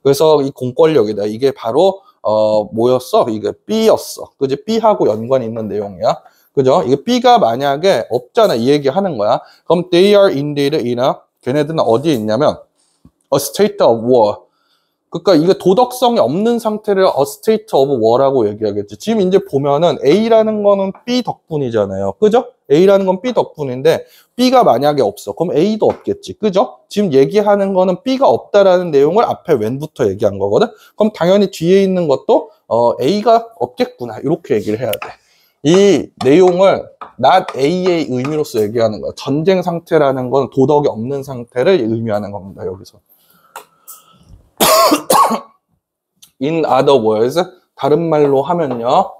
그래서 이 공권력이다. 이게 바로 뭐였어? 이게 B였어. 그지? B하고 연관이 있는 내용이야. 그죠? 이게 B가 만약에 없잖아. 이 얘기 하는 거야. 그럼 they are indeed in a, 걔네들은 어디에 있냐면 a state of war. 그러니까 이게 도덕성이 없는 상태를 a state of war라고 얘기하겠지. 지금 이제 보면은 A라는 거는 B 덕분이잖아요. 그죠? A라는 건 B 덕분인데 B가 만약에 없어. 그럼 A도 없겠지. 그죠? 지금 얘기하는 거는 B가 없다라는 내용을 앞에 when부터 얘기한 거거든. 그럼 당연히 뒤에 있는 것도 A가 없겠구나. 이렇게 얘기를 해야 돼. 이 내용을 not A의 의미로서 얘기하는 거야. 전쟁 상태라는 건 도덕이 없는 상태를 의미하는 겁니다. 여기서. In other words, 다른 말로 하면요.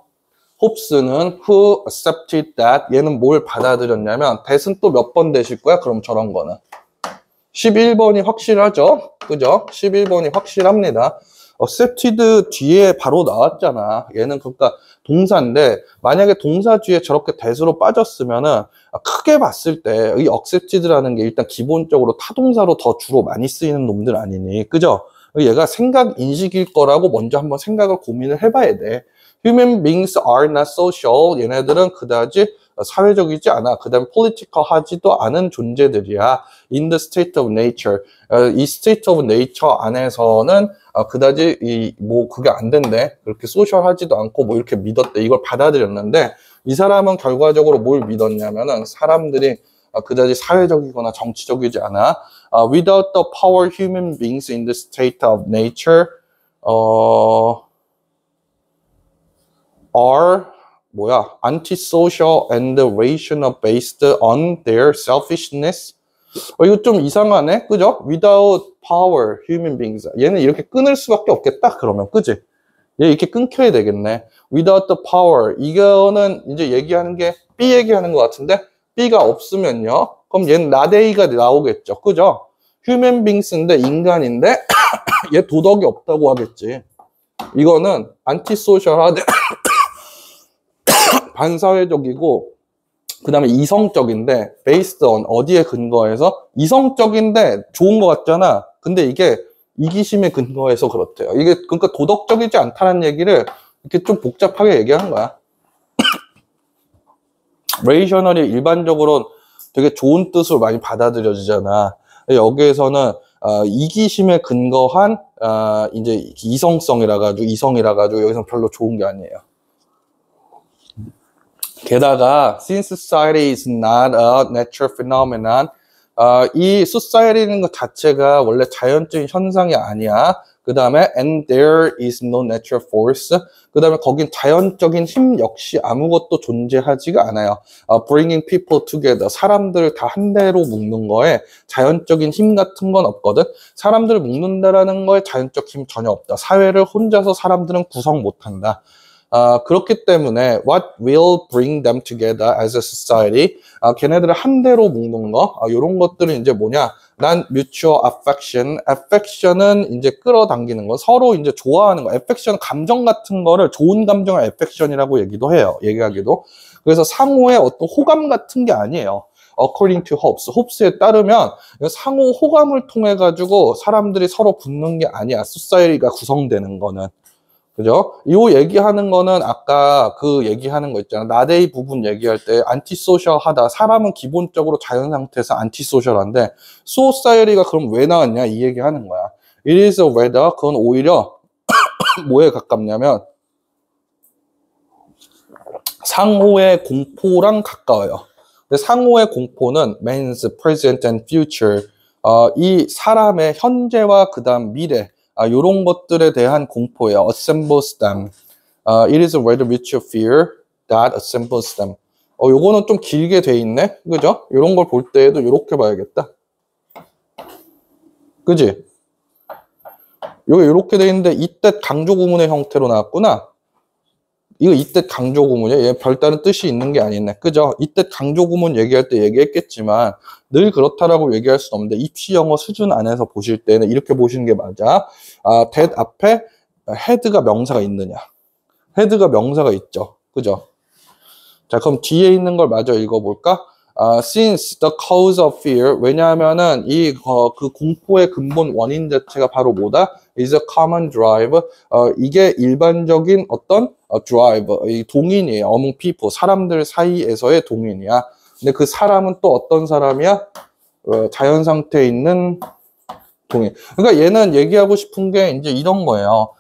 홉스는 who accepted that, 얘는 뭘 받아들였냐면 that은 또 몇 번 되실 거야? 그럼 저런 거는 11번이 확실하죠? 그죠? 11번이 확실합니다. accepted 뒤에 바로 나왔잖아. 얘는 그러니까 동사인데 만약에 동사 뒤에 저렇게 that으로 빠졌으면은 크게 봤을 때 이 accepted라는 게 일단 기본적으로 타동사로 더 주로 많이 쓰이는 놈들 아니니. 그죠? 얘가 생각 인식일 거라고 먼저 한번 생각을 고민을 해봐야 돼. Human beings are not social. 얘네들은 그다지 사회적이지 않아. 그 다음에 political 하지도 않은 존재들이야. in the state of nature. 이 state of nature 안에서는 그다지 뭐 그게 안 된대. 그렇게 소셜하지도 않고 뭐 이렇게 믿었대. 이걸 받아들였는데 이 사람은 결과적으로 뭘 믿었냐면은 사람들이 그다지 사회적이거나 정치적이지 않아. Without the power human beings in the state of nature are antisocial and rational based on their selfishness. 이거 좀 이상하네, 그죠? Without power, human beings. 얘는 이렇게 끊을 수밖에 없겠다, 그러면, 그지? 얘 이렇게 끊겨야 되겠네. Without the power. 이거는 이제 얘기하는 게 B 얘기하는 것 같은데, B가 없으면요. 그럼 얘는 나데이가 나오겠죠, 그죠? human beings인데, 인간인데, 얘 도덕이 없다고 하겠지. 이거는 antisocial하되, 반사회적이고, 그 다음에 이성적인데 based on 어디에 근거해서 이성적인데 좋은 것 같잖아. 근데 이게 이기심에 근거해서 그렇대요. 이게 그러니까 도덕적이지 않다는 얘기를 이렇게 좀 복잡하게 얘기하는 거야. 레이셔널이 일반적으로 되게 좋은 뜻으로 많이 받아들여지잖아. 여기에서는 이기심에 근거한 이제 이성이라 가지고 여기서 별로 좋은 게 아니에요. 게다가 since society is not a natural phenomenon, 이 society는 것 자체가 원래 자연적인 현상이 아니야. 그 다음에 and there is no natural force. 그 다음에 거긴 자연적인 힘 역시 아무것도 존재하지가 않아요. bringing people together. 사람들을 다 한 대로 묶는 거에 자연적인 힘 같은 건 없거든. 사람들을 묶는다라는 거에 자연적 힘 전혀 없다. 사회를 혼자서 사람들은 구성 못한다. 그렇기 때문에 what will bring them together as a society? 걔네들을 한 대로 묶는 거, 이런 것들은 이제 뭐냐? 난 mutual affection. affection은 이제 끌어당기는 거, 서로 이제 좋아하는 거. affection 감정 같은 거를 좋은 감정을 affection이라고 얘기하기도. 그래서 상호의 어떤 호감 같은 게 아니에요. According to Hobbes. 호브스에 따르면 상호 호감을 통해 가지고 사람들이 서로 붙는 게 아니야. society가 구성되는 거는. 그죠? 이 얘기하는 거는 아까 그 얘기하는 거 있잖아. 나데이 부분 얘기할 때 안티소셜하다. 사람은 기본적으로 자연 상태에서 안티소셜한데 소사이어리가 그럼 왜 나왔냐? 이 얘기하는 거야. It is a weather. 그건 오히려 뭐에 가깝냐면 상호의 공포랑 가까워요. 근데 상호의 공포는 means present and future. 이 사람의 현재와 그다음 미래 요런 것들에 대한 공포예요. assembles them. It is a rather mutual fear that assembles them. 요거는 좀 길게 돼 있네. 그죠? 요런 걸 볼 때에도 요렇게 봐야겠다. 그지? 요게 요렇게 돼 있는데 이때 강조 구문의 형태로 나왔구나. 이거 이때 강조 구문이야. 얘 별다른 뜻이 있는 게 아니네. 그죠? 이때 강조 구문 얘기할 때 얘기했겠지만 늘 그렇다라고 얘기할 수는 없는데 입시 영어 수준 안에서 보실 때는 이렇게 보시는 게 맞아. that 앞에 head가 명사가 있느냐. head가 명사가 있죠. 그죠? 자, 그럼 뒤에 있는 걸 마저 읽어볼까? Since the cause of fear, 왜냐하면은 그 공포의 근본 원인 자체가 바로 뭐다? is a common drive. 이게 일반적인 어떤 drive, 이 동인이에요. among people, 사람들 사이에서의 동인이야. 근데 그 사람은 또 어떤 사람이야? 자연 상태에 있는 동인. 그러니까 얘는 얘기하고 싶은 게 이제 이런 거예요.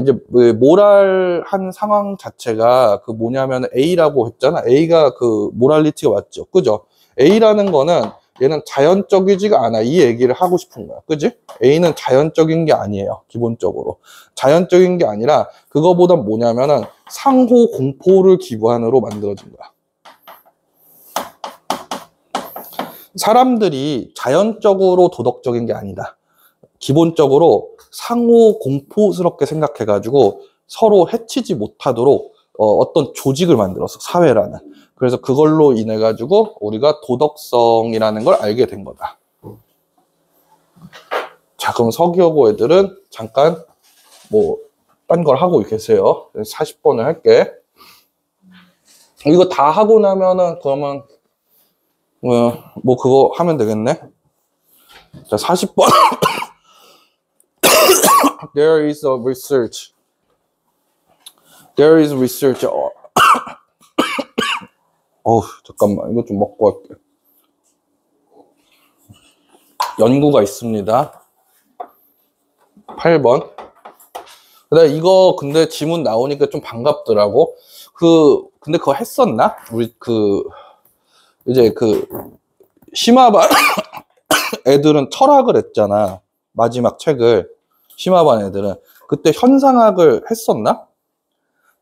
이제 모랄한 상황 자체가 그 뭐냐면 A라고 했잖아. A가 그 모랄리티가 맞죠. 그죠? A라는 거는 얘는 자연적이지가 않아. 이 얘기를 하고 싶은 거야. 그지? A는 자연적인 게 아니에요. 기본적으로. 자연적인 게 아니라 그거보다 뭐냐면은 상호 공포를 기반으로 만들어진 거야. 사람들이 자연적으로 도덕적인 게 아니다. 기본적으로 상호 공포스럽게 생각해가지고 서로 해치지 못하도록 어떤 조직을 만들었어. 사회라는. 그래서 그걸로 인해 가지고 우리가 도덕성이라는 걸 알게 된 거다. 자, 그럼 서기여고 애들은 잠깐 뭐 딴 걸 하고 계세요. 40번을 할게. 이거 다 하고 나면은 그러면 뭐 그거 하면 되겠네. 자, 40번. There is a research. There is research. 잠깐만. 이거 좀 먹고 할게. 연구가 있습니다. 8번. 그다음에 이거 근데 지문 나오니까 좀 반갑더라고. 근데 그거 했었나? 우리 이제 심화반 애들은 철학을 했잖아. 마지막 책을. 심화반 애들은. 그때 현상학을 했었나?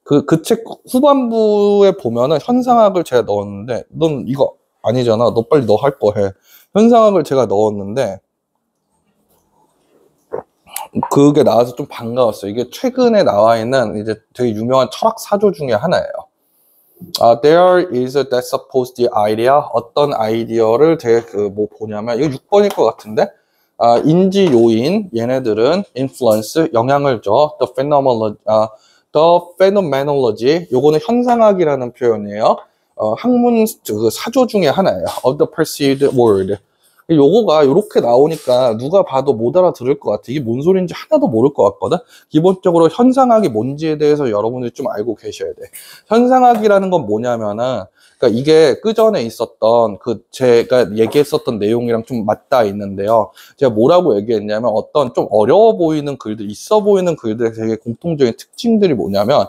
그 책 후반부에 보면은 현상학을 제가 넣었는데, 넌 이거 아니잖아. 너 빨리 너 할 거 해. 현상학을 제가 넣었는데, 그게 나와서 좀 반가웠어요. 이게 최근에 나와 있는 이제 되게 유명한 철학 사조 중에 하나예요. There is that supposed idea. 어떤 아이디어를 되게 보냐면, 이거 6번일 것 같은데, 인지 요인, 얘네들은 influence, 영향을 줘. The phenomenology, 요거는 현상학이라는 표현이에요. 학문 사조 중에 하나예요. Of the perceived world. 요거가 이렇게 나오니까 누가 봐도 못 알아들을 것 같아. 이게 뭔 소리인지 하나도 모를 것 같거든. 기본적으로 현상학이 뭔지에 대해서 여러분들이 좀 알고 계셔야 돼. 현상학이라는 건 뭐냐면은, 그러니까 이게 그전에 있었던 제가 얘기했었던 내용이랑 좀 맞닿아 있는데요. 제가 뭐라고 얘기했냐면, 어떤 좀 어려워 보이는 글들, 있어 보이는 글들의 되게 공통적인 특징들이 뭐냐면,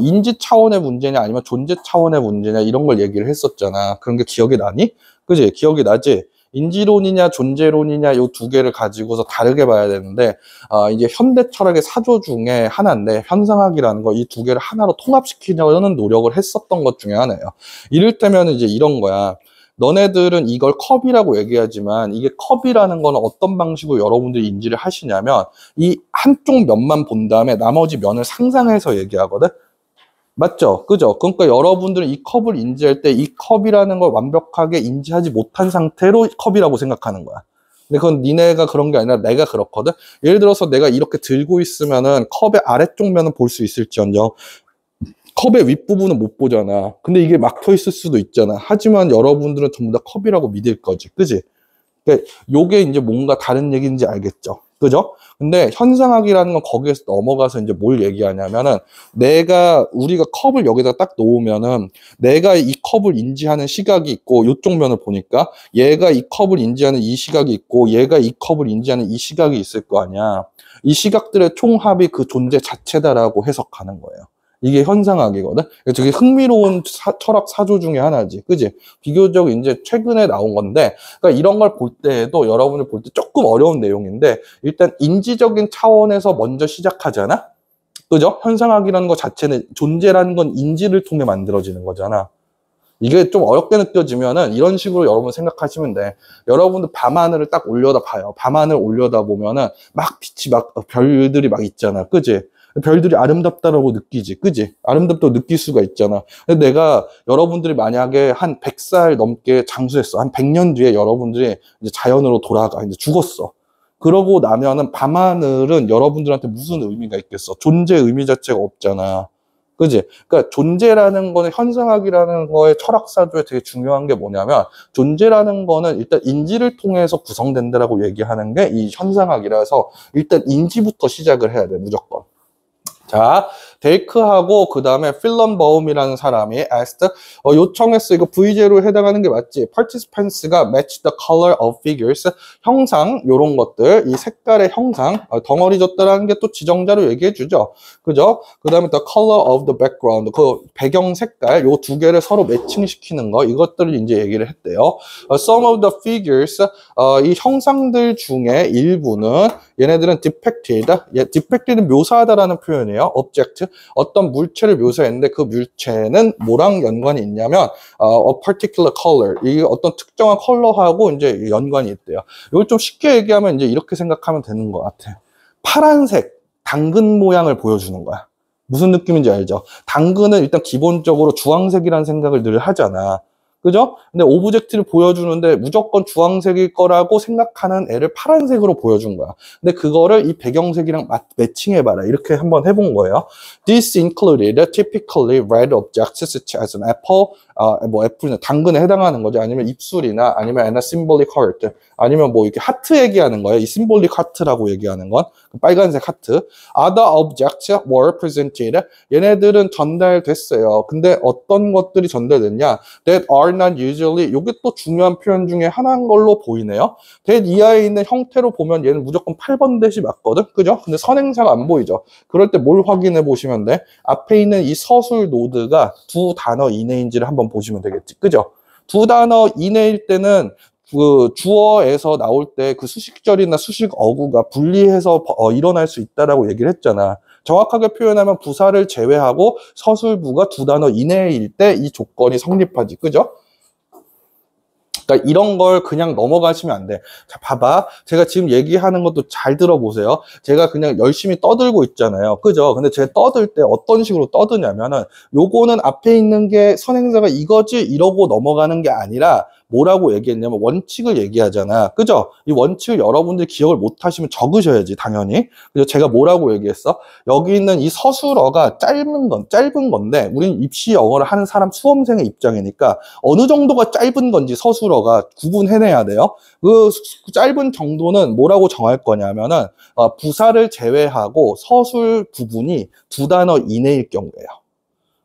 인지 차원의 문제냐 아니면 존재 차원의 문제냐 이런 걸 얘기를 했었잖아. 그런 게 기억이 나니? 그지? 기억이 나지? 인지론이냐 존재론이냐 요 두 개를 가지고서 다르게 봐야 되는데, 이제 현대 철학의 사조 중에 하나인데, 현상학이라는 거 이 두 개를 하나로 통합시키려는 노력을 했었던 것 중에 하나예요. 이를테면 이제 이런 거야. 너네들은 이걸 컵이라고 얘기하지만, 이게 컵이라는 거는 어떤 방식으로 여러분들이 인지를 하시냐면, 이 한쪽 면만 본 다음에 나머지 면을 상상해서 얘기하거든. 맞죠? 그죠? 그러니까 여러분들은 이 컵을 인지할 때 이 컵이라는 걸 완벽하게 인지하지 못한 상태로 컵이라고 생각하는 거야. 근데 그건 니네가 그런 게 아니라 내가 그렇거든? 예를 들어서 내가 이렇게 들고 있으면은 컵의 아래쪽 면은 볼 수 있을지언정 컵의 윗부분은 못 보잖아. 근데 이게 막혀 있을 수도 있잖아. 하지만 여러분들은 전부 다 컵이라고 믿을 거지. 그지? 그러니까 요게 이제 뭔가 다른 얘기인지 알겠죠? 그죠? 근데 현상학이라는 건 거기에서 넘어가서 이제 뭘 얘기하냐면은, 우리가 컵을 여기다 딱 놓으면은 내가 이 컵을 인지하는 시각이 있고, 요쪽 면을 보니까 얘가 이 컵을 인지하는 이 시각이 있고, 얘가 이 컵을 인지하는 이 시각이 있을 거 아니야. 이 시각들의 총합이 그 존재 자체다라고 해석하는 거예요. 이게 현상학이거든. 되게 흥미로운 철학 사조 중에 하나지. 그지? 비교적 이제 최근에 나온 건데, 그러니까 이런 걸 볼 때에도 여러분들 볼 때 조금 어려운 내용인데, 일단 인지적인 차원에서 먼저 시작하잖아? 그죠? 현상학이라는 것 자체는, 존재라는 건 인지를 통해 만들어지는 거잖아. 이게 좀 어렵게 느껴지면은 이런 식으로 여러분 생각하시면 돼. 여러분들 밤하늘을 딱 올려다 봐요. 밤하늘 올려다 보면은 막 빛이 별들이 막 있잖아. 그지? 별들이 아름답다라고 느끼지. 그지? 아름답다고 느낄 수가 있잖아. 근데 내가 여러분들이 만약에 한 100살 넘게 장수했어. 한 100년 뒤에 여러분들이 이제 자연으로 돌아가. 이제 죽었어. 그러고 나면은 밤하늘은 여러분들한테 무슨 의미가 있겠어? 존재 의미 자체가 없잖아. 그지? 그러니까 존재라는 거는, 현상학이라는 거의 철학사조에 되게 중요한 게 뭐냐면, 존재라는 거는 일단 인지를 통해서 구성된다라고 얘기하는 게 이 현상학이라서, 일단 인지부터 시작을 해야 돼, 무조건. 자, 데이크하고 그 다음에 필런버움이라는 사람이 asked, 요청했어. 이거 VJ로 해당하는 게 맞지? Participants가 match the color of figures. 형상, 요런 것들, 이 색깔의 형상, 덩어리 줬다라는 게 또 지정자로 얘기해 주죠. 그죠? 그 다음에 the color of the background, 그 배경 색깔, 요 두 개를 서로 매칭시키는 거, 이것들을 이제 얘기를 했대요. Some of the figures, 이 형상들 중에 일부는 얘네들은 depicted는 묘사하다라는 표현이에요. object, 어떤 물체를 묘사했는데 그 물체는 뭐랑 연관이 있냐면 a particular color, 이 어떤 특정한 컬러하고 이제 연관이 있대요. 이걸 좀 쉽게 얘기하면 이제 이렇게 생각하면 되는 것 같아. 파란색, 당근 모양을 보여주는 거야. 무슨 느낌인지 알죠? 당근은 일단 기본적으로 주황색이라는 생각을 늘 하잖아. 그죠? 근데 오브젝트를 보여주는데 무조건 주황색일 거라고 생각하는 애를 파란색으로 보여준 거야. 근데 그거를 이 배경색이랑 매칭해봐라. 이렇게 한번 해본 거예요. This included typically red objects such as an apple, 뭐 애플은 당근에 해당하는 거죠. 아니면 입술이나 아니면 a symbolic heart, 아니면 뭐 이렇게 하트 얘기하는 거예요. 이 symbolic heart라고 얘기하는 건 빨간색 하트. Other objects were presented. 얘네들은 전달됐어요. 근데 어떤 것들이 전달됐냐? That are not usually, 이게 또 중요한 표현 중에 하나인 걸로 보이네요. that 이하에 있는 형태로 보면 얘는 무조건 8번 대시 맞거든? 그죠? 근데 선행사가 안 보이죠? 그럴 때 뭘 확인해 보시면 돼? 앞에 있는 이 서술 노드가 두 단어 이내인지를 한번 보시면 되겠지. 그죠? 두 단어 이내일 때는 그 주어에서 나올 때 그 수식절이나 수식 어구가 분리해서 일어날 수 있다라고 얘기를 했잖아. 정확하게 표현하면 부사를 제외하고 서술부가 두 단어 이내일 때 이 조건이 성립하지. 그죠? 그러니까 이런 걸 그냥 넘어가시면 안 돼. 자, 봐봐. 제가 지금 얘기하는 것도 잘 들어보세요. 제가 그냥 열심히 떠들고 있잖아요. 그죠? 근데 제가 떠들 때 어떤 식으로 떠드냐면은 요거는 앞에 있는 게 선행사가 이거지 이러고 넘어가는 게 아니라 뭐라고 얘기했냐면 원칙을 얘기하잖아. 그죠? 이 원칙을 여러분들이 기억을 못 하시면 적으셔야지, 당연히. 그래서 제가 뭐라고 얘기했어? 여기 있는 이 서술어가 짧은 건데, 우린 입시 영어를 하는 사람 수험생의 입장이니까 어느 정도가 짧은 건지 서술어가 구분해내야 돼요. 그 짧은 정도는 뭐라고 정할 거냐면은, 부사를 제외하고 서술 부분이 두 단어 이내일 경우예요.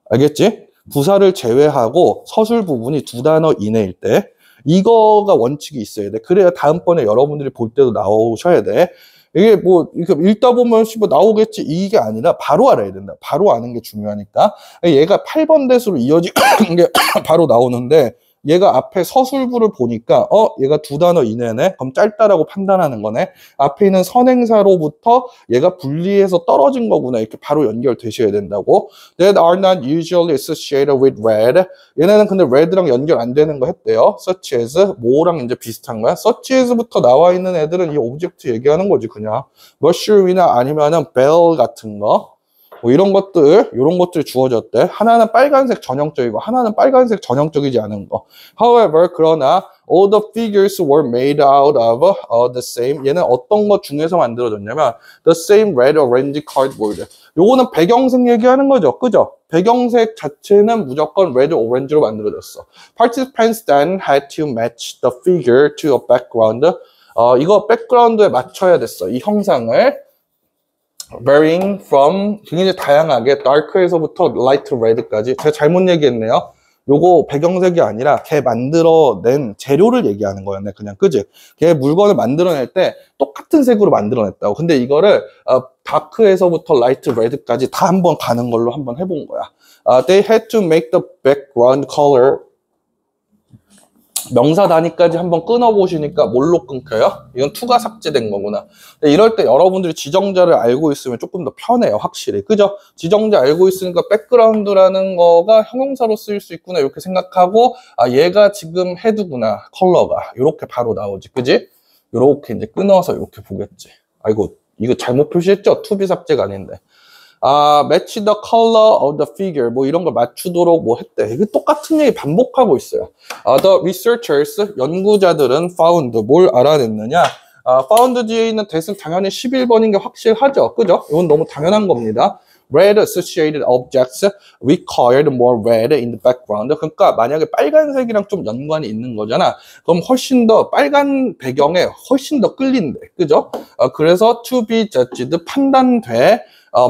알겠지? 부사를 제외하고 서술 부분이 두 단어 이내일 때, 이거가 원칙이 있어야 돼. 그래야 다음번에 여러분들이 볼 때도 나오셔야 돼. 이게 뭐, 이렇게 읽다 보면 나오겠지. 이게 아니라 바로 알아야 된다. 바로 아는 게 중요하니까. 얘가 8번 대수로 이어지는 게 바로 나오는데, 얘가 앞에 서술부를 보니까 얘가 두 단어 이내네? 그럼 짧다라고 판단하는 거네. 앞에 있는 선행사로부터 얘가 분리해서 떨어진 거구나. 이렇게 바로 연결되셔야 된다고. That are not usually associated with red. 얘네는 근데 red랑 연결 안 되는 거 했대요. Such as, 뭐랑 이제 비슷한 거야? Such as부터 나와 있는 애들은 이 오브젝트 얘기하는 거지, 그냥. mushroom이나 아니면은 bell 같은 거. 뭐 이런 것들 주어졌대. 하나는 빨간색 전형적이고 하나는 빨간색 전형적이지 않은 거. However, 그러나 all the figures were made out of the same. 얘는 어떤 것 중에서 만들어졌냐면 the same red orange cardboard. 요거는 배경색 얘기하는 거죠. 그죠? 배경색 자체는 무조건 red orange로 만들어졌어. Participants then had to match the figure to a background. 이거 백그라운드에 맞춰야 됐어. 이 형상을. varying from 굉장히 다양하게 dark에서부터 light red까지. 제가 잘못 얘기했네요. 요거 배경색이 아니라 걔 만들어낸 재료를 얘기하는 거였네. 그냥 그지? 걔 물건을 만들어낼 때 똑같은 색으로 만들어냈다고. 근데 이거를 다크에서부터 라이트 레드까지 다 한번 가는 걸로 한번 해본 거야. They had to make the background color. 명사 단위까지 한번 끊어보시니까 뭘로 끊겨요? 이건 투가 삭제된 거구나. 이럴 때 여러분들이 지정자를 알고 있으면 조금 더 편해요, 확실히. 그죠? 지정자 알고 있으니까 백그라운드라는 거가 형용사로 쓰일 수 있구나, 이렇게 생각하고, 얘가 지금 헤드구나, 컬러가. 이렇게 바로 나오지, 그지? 이렇게 이제 끊어서 이렇게 보겠지. 아이고, 이거 잘못 표시했죠? 투비 삭제가 아닌데. match the color of the figure. 뭐 이런 걸 맞추도록 뭐 했대. 이게 똑같은 얘기 반복하고 있어요. The researchers, 연구자들은 found, 뭘 알아냈느냐? found 뒤에 있는 that은 당연히 11번인 게 확실하죠. 그죠? 이건 너무 당연한 겁니다. Red associated objects required more red in the background. 그러니까 만약에 빨간색이랑 좀 연관이 있는 거잖아. 그럼 훨씬 더 빨간 배경에 훨씬 더 끌린대. 그죠? 그래서 to be judged, 판단돼.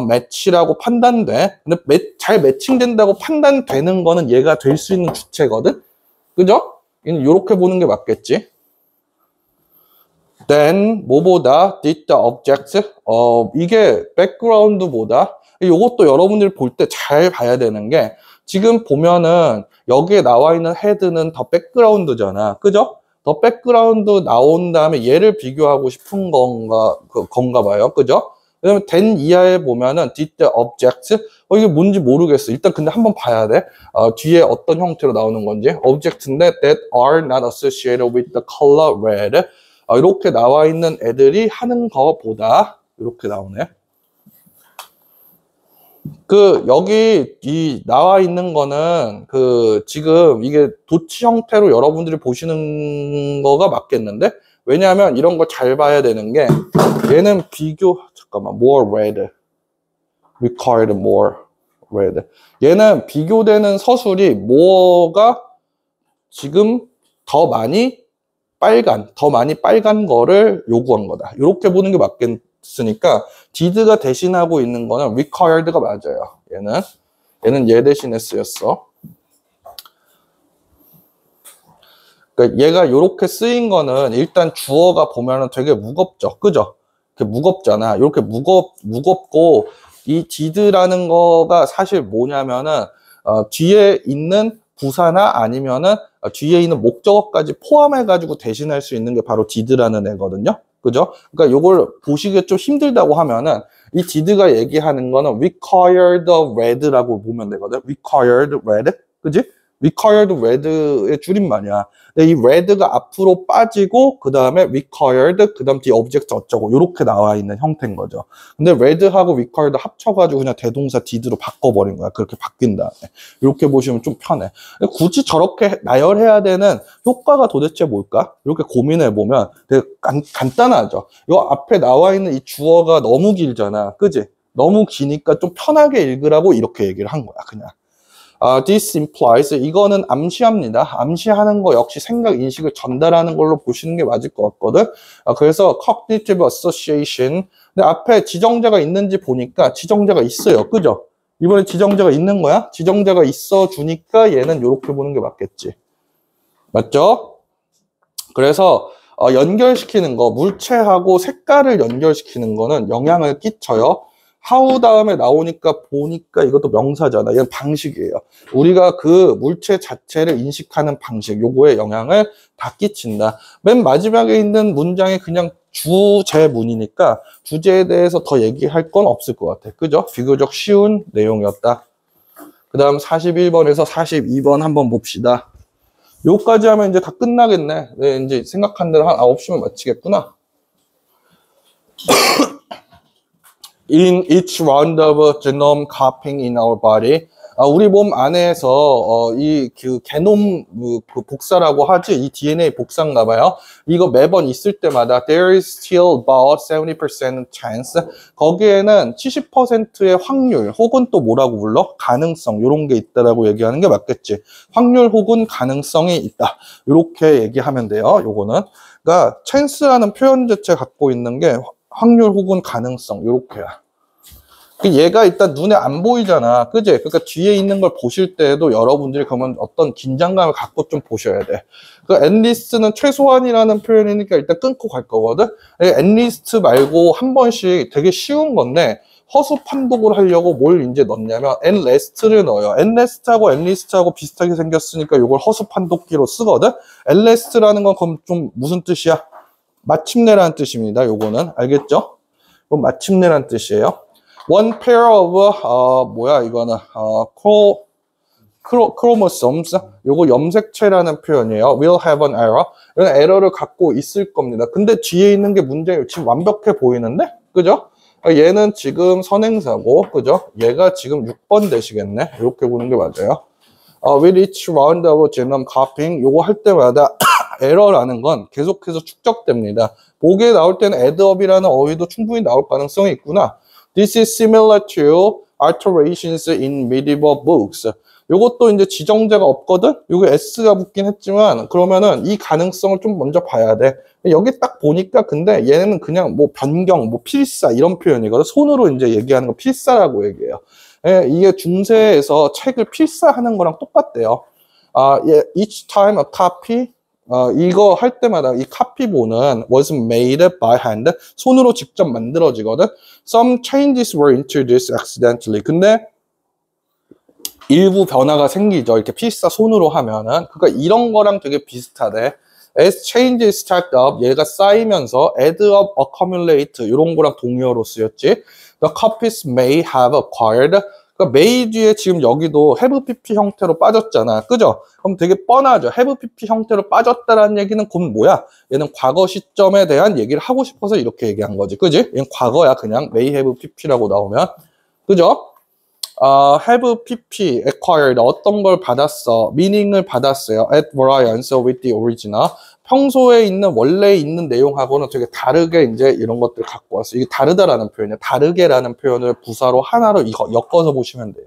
매치라고 판단돼. 근데 잘 매칭된다고 판단되는 거는 얘가 될 수 있는 주체거든? 그죠? 이렇게 보는 게 맞겠지? Then, 뭐보다? Did the object? 이게 background보다, 이것도 여러분들이 볼 때 잘 봐야 되는 게, 지금 보면은 여기에 나와 있는 헤드는 더 백그라운드잖아. 그죠? 더 백그라운드 나온 다음에 얘를 비교하고 싶은 건가 봐요. 그죠? 왜냐면 then 이하에 보면은 did the objects, 이게 뭔지 모르겠어. 일단 근데 한번 봐야 돼. 뒤에 어떤 형태로 나오는 건지. objects인데 that are not associated with the color red. 이렇게 나와 있는 애들이 하는 거보다 이렇게 나오네. 여기 나와 있는 거는 지금 이게 도치 형태로 여러분들이 보시는 거가 맞겠는데? 왜냐하면 이런 거 잘 봐야 되는 게 얘는 잠깐만, more red. required more red. 얘는 비교되는 서술이 뭐가 지금 더 많이 빨간 거를 요구한 거다. 이렇게 보는 게 맞겠으니까 did가 대신하고 있는 거는 required가 맞아요. 얘는 얘 대신에 쓰였어. 그러니까 얘가 이렇게 쓰인 거는 일단 주어가 보면은 되게 무겁죠. 그죠? 무겁잖아. 이렇게 무겁고 이 did라는 거가 사실 뭐냐면은 뒤에 있는 부사나 아니면은 뒤에 있는 목적어까지 포함해가지고 대신할 수 있는 게 바로 did라는 애거든요. 그죠? 그러니까 요걸 보시기 좀 힘들다고 하면은 이 did가 얘기하는 거는 required red라고 보면 되거든. required red. 그지? required red의 줄임말이야. 근데 이 red가 앞으로 빠지고 그 다음에 required, 그 다음 뒤에 object 어쩌고 이렇게 나와 있는 형태인 거죠. 근데 red하고 required 합쳐가지고 그냥 대동사 did로 바꿔버린 거야. 그렇게 바뀐 다음에. 이렇게 보시면 좀 편해. 굳이 저렇게 나열해야 되는 효과가 도대체 뭘까? 이렇게 고민해보면 되게 간단하죠. 이 앞에 나와 있는 이 주어가 너무 길잖아. 그지? 너무 기니까 좀 편하게 읽으라고 이렇게 얘기를 한 거야. 그냥. This implies, 이거는 암시합니다. 암시하는 거 역시 생각, 인식을 전달하는 걸로 보시는 게 맞을 것 같거든. 그래서 cognitive association. 근데 앞에 지정자가 있는지 보니까 지정자가 있어요. 그죠? 이번에 지정자가 있는 거야? 지정자가 있어 주니까 얘는 이렇게 보는 게 맞겠지. 맞죠? 그래서 연결시키는 거, 물체하고 색깔을 연결시키는 거는 영향을 끼쳐요. how 다음에 나오니까 보니까 이것도 명사잖아. 이건 방식이에요. 우리가 그 물체 자체를 인식하는 방식, 요거에 영향을 다 끼친다. 맨 마지막에 있는 문장이 그냥 주제문이니까 주제에 대해서 더 얘기할 건 없을 것 같아. 그죠? 비교적 쉬운 내용이었다. 그 다음 41번에서 42번 한번 봅시다. 요까지 하면 이제 다 끝나겠네. 네, 이제 생각한 대로 한 9시면 마치겠구나. In each round of genome copying in our body, 우리 몸 안에서 게놈 복사라고 하지, 이 DNA 복사인가 봐요. 이거 매번 있을 때마다 there is still about 70% chance. 거기에는 70%의 확률 혹은 또 뭐라고 불러? 가능성, 이런 게 있다라고 얘기하는 게 맞겠지. 확률 혹은 가능성이 있다. 이렇게 얘기하면 돼요. 요거는. 그러니까 chance라는 표현 자체 갖고 있는 게 확률 혹은 가능성, 요렇게야. 얘가 일단 눈에 안 보이잖아. 그지? 그러니까 뒤에 있는 걸 보실 때에도 여러분들이 그러면 어떤 긴장감을 갖고 좀 보셔야 돼. at least는 최소한이라는 표현이니까 일단 끊고 갈 거거든? at least 말고 한 번씩 되게 쉬운 건데, 허수 판독을 하려고 뭘 이제 넣냐면, at last를 넣어요. at last하고 at least하고 비슷하게 생겼으니까 이걸 허수 판독기로 쓰거든? at last라는 건 그럼 좀 무슨 뜻이야? 마침내라는 뜻입니다. 요거는. 알겠죠? 이건 마침내라는 뜻이에요. One pair of, 이거는, chromosomes. 요거 염색체라는 표현이에요. will have an error. 이런 에러를 갖고 있을 겁니다. 근데 뒤에 있는 게 문제예요. 지금 완벽해 보이는데? 그죠? 얘는 지금 선행사고, 그죠? 얘가 지금 6번 되시겠네. 이렇게 보는 게 맞아요. With each round of genome copying. 요거 할 때마다 에러라는 건 계속해서 축적됩니다. 보기에 나올 때는 addup이라는 어휘도 충분히 나올 가능성이 있구나. This is similar to alterations in medieval books. 요것도 이제 지정자가 없거든? 요게 S가 붙긴 했지만, 그러면은 이 가능성을 좀 먼저 봐야 돼. 여기 딱 보니까 근데 얘는 그냥 뭐 변경, 뭐 필사 이런 표현이거든. 손으로 이제 얘기하는 거 필사라고 얘기해요. 예, 이게 중세에서 책을 필사하는 거랑 똑같대요. Each time a copy, 이거 할 때마다 이 카피본은 was made by hand, 손으로 직접 만들어지거든. Some changes were introduced accidentally. 근데 일부 변화가 생기죠. 이렇게 필사 손으로 하면은. 그러니까 이런 거랑 되게 비슷하대. As changes stacked up, 얘가 쌓이면서 add up, accumulate 이런 거랑 동의어로 쓰였지. The copies may have acquired. 그러니까 may 뒤에 지금 여기도 have pp 형태로 빠졌잖아. 그죠? 그럼 되게 뻔하죠. have pp 형태로 빠졌다라는 얘기는 그럼 뭐야? 얘는 과거 시점에 대한 얘기를 하고 싶어서 이렇게 얘기한 거지. 그지? 얘는 과거야. 그냥 may have pp라고 나오면. 그죠? have pp acquired 어떤 걸 받았어, meaning을 받았어요. at variance with the original. 평소에 있는 원래 있는 내용하고는 되게 다르게 이제 이런 것들 갖고 왔어. 이게 다르다라는 표현이에요. 다르게라는 표현을 부사로 하나로 엮어서 보시면 돼요.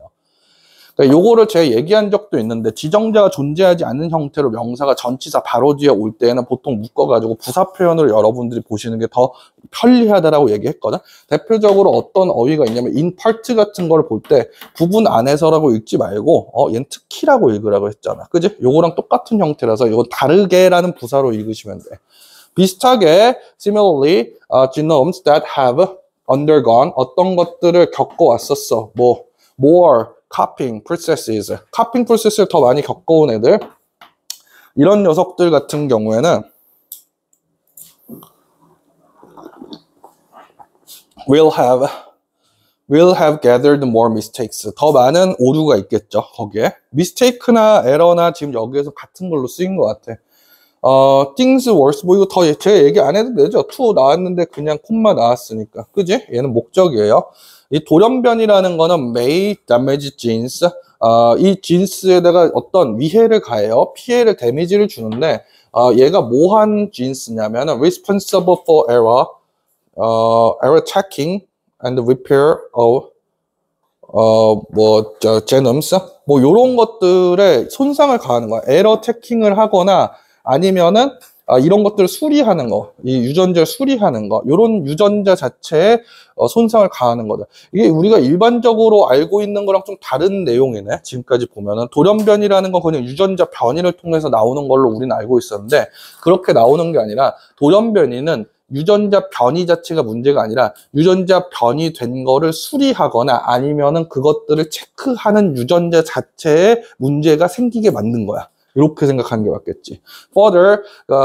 그러니까 요거를 제가 얘기한 적도 있는데 지정자가 존재하지 않는 형태로 명사가 전치사 바로 뒤에 올 때는 보통 묶어가지고 부사 표현으로 여러분들이 보시는 게 더 편리하다라고 얘기했거든. 대표적으로 어떤 어휘가 있냐면 in part 같은 걸 볼 때 부분 안에서라고 읽지 말고 얘는 특히라고 읽으라고 했잖아. 그지? 요거랑 똑같은 형태라서 이건 다르게라는 부사로 읽으시면 돼. 비슷하게 similarly genomes that have undergone 어떤 것들을 겪어왔었어. 뭐 more copying processes. copying process를 더 많이 겪어온 애들. 이런 녀석들 같은 경우에는 will have gathered more mistakes. 더 많은 오류가 있겠죠, 거기에. mistake나 error나 지금 여기에서 같은 걸로 쓰인 것 같아. things worse. 뭐 이거 더 제가 얘기 안 해도 되죠. to 나왔는데 그냥 콤마 나왔으니까. 그지? 얘는 목적이에요. 이 돌연변이라는 거는 may damage genes. 이 지인스에다가 어떤 위해를 가해요. 피해를, 데미지를 주는데, 얘가 뭐한 지인스냐면은 responsible for error, error checking and repair of, genomes. 뭐, 요런 것들에 손상을 가하는 거야. 에러 체킹을 하거나 아니면은, 이런 것들을 수리하는 거, 이 유전자를 수리하는 거, 이런 유전자 자체에 손상을 가하는 거다. 이게 우리가 일반적으로 알고 있는 거랑 좀 다른 내용이네. 지금까지 보면은 돌연변이라는 건 그냥 유전자 변이를 통해서 나오는 걸로 우리는 알고 있었는데 그렇게 나오는 게 아니라 돌연변이는 유전자 변이 자체가 문제가 아니라 유전자 변이 된 거를 수리하거나 아니면은 그것들을 체크하는 유전자 자체에 문제가 생기게 만든 거야. 이렇게 생각하는 게 맞겠지. Further,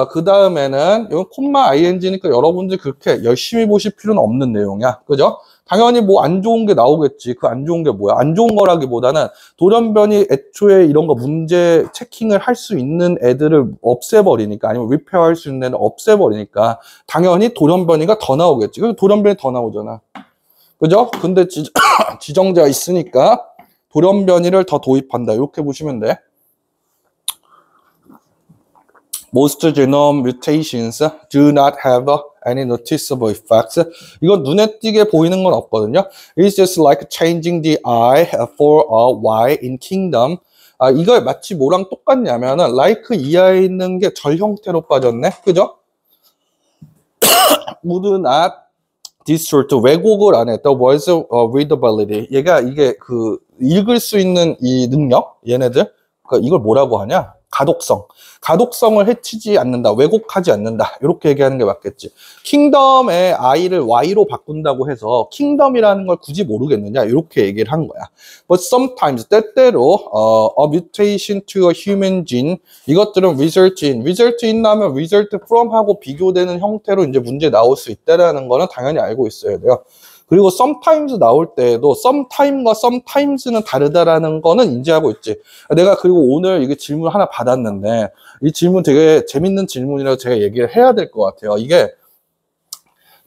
그 다음에는 이건 콤마 ing니까 여러분들 그렇게 열심히 보실 필요는 없는 내용이야. 그죠? 당연히 뭐 안 좋은 게 나오겠지. 그 안 좋은 게 뭐야? 안 좋은 거라기보다는 돌연변이 애초에 이런 거 문제 체킹을 할 수 있는 애들을 없애버리니까 아니면 리페어 할 수 있는 애를 없애버리니까 당연히 돌연변이가 더 나오겠지. 그래서 돌연변이 더 나오잖아. 그죠? 근데 지정자가 있으니까 돌연변이를 더 도입한다. 이렇게 보시면 돼. Most genome mutations do not have any noticeable effects. 이건 눈에 띄게 보이는 건 없거든요. It's just like changing the I for a Y in kingdom. 이걸 마치 뭐랑 똑같냐면은 like 이하에 있는 게 절 형태로 빠졌네. 그죠? would not distort. 왜곡을 안 해. The words readability. 얘가 이게 그 읽을 수 있는 이 능력, 얘네들. 그러니까 이걸 뭐라고 하냐? 가독성을 해치지 않는다, 왜곡하지 않는다, 이렇게 얘기하는 게 맞겠지. 킹덤의 I를 Y로 바꾼다고 해서 킹덤이라는 걸 굳이 모르겠느냐, 이렇게 얘기를 한 거야. But sometimes, 때때로 a mutation to a human gene, 이것들은 result in 하면 result from 하고 비교되는 형태로 이제 문제 나올 수 있다는 거는 당연히 알고 있어야 돼요. 그리고 sometimes 나올 때에도 sometime과 sometimes는 다르다라는 거는 인지하고 있지. 내가 그리고 오늘 이게 질문 하나 받았는데 이 질문 되게 재밌는 질문이라서 제가 얘기를 해야 될 것 같아요. 이게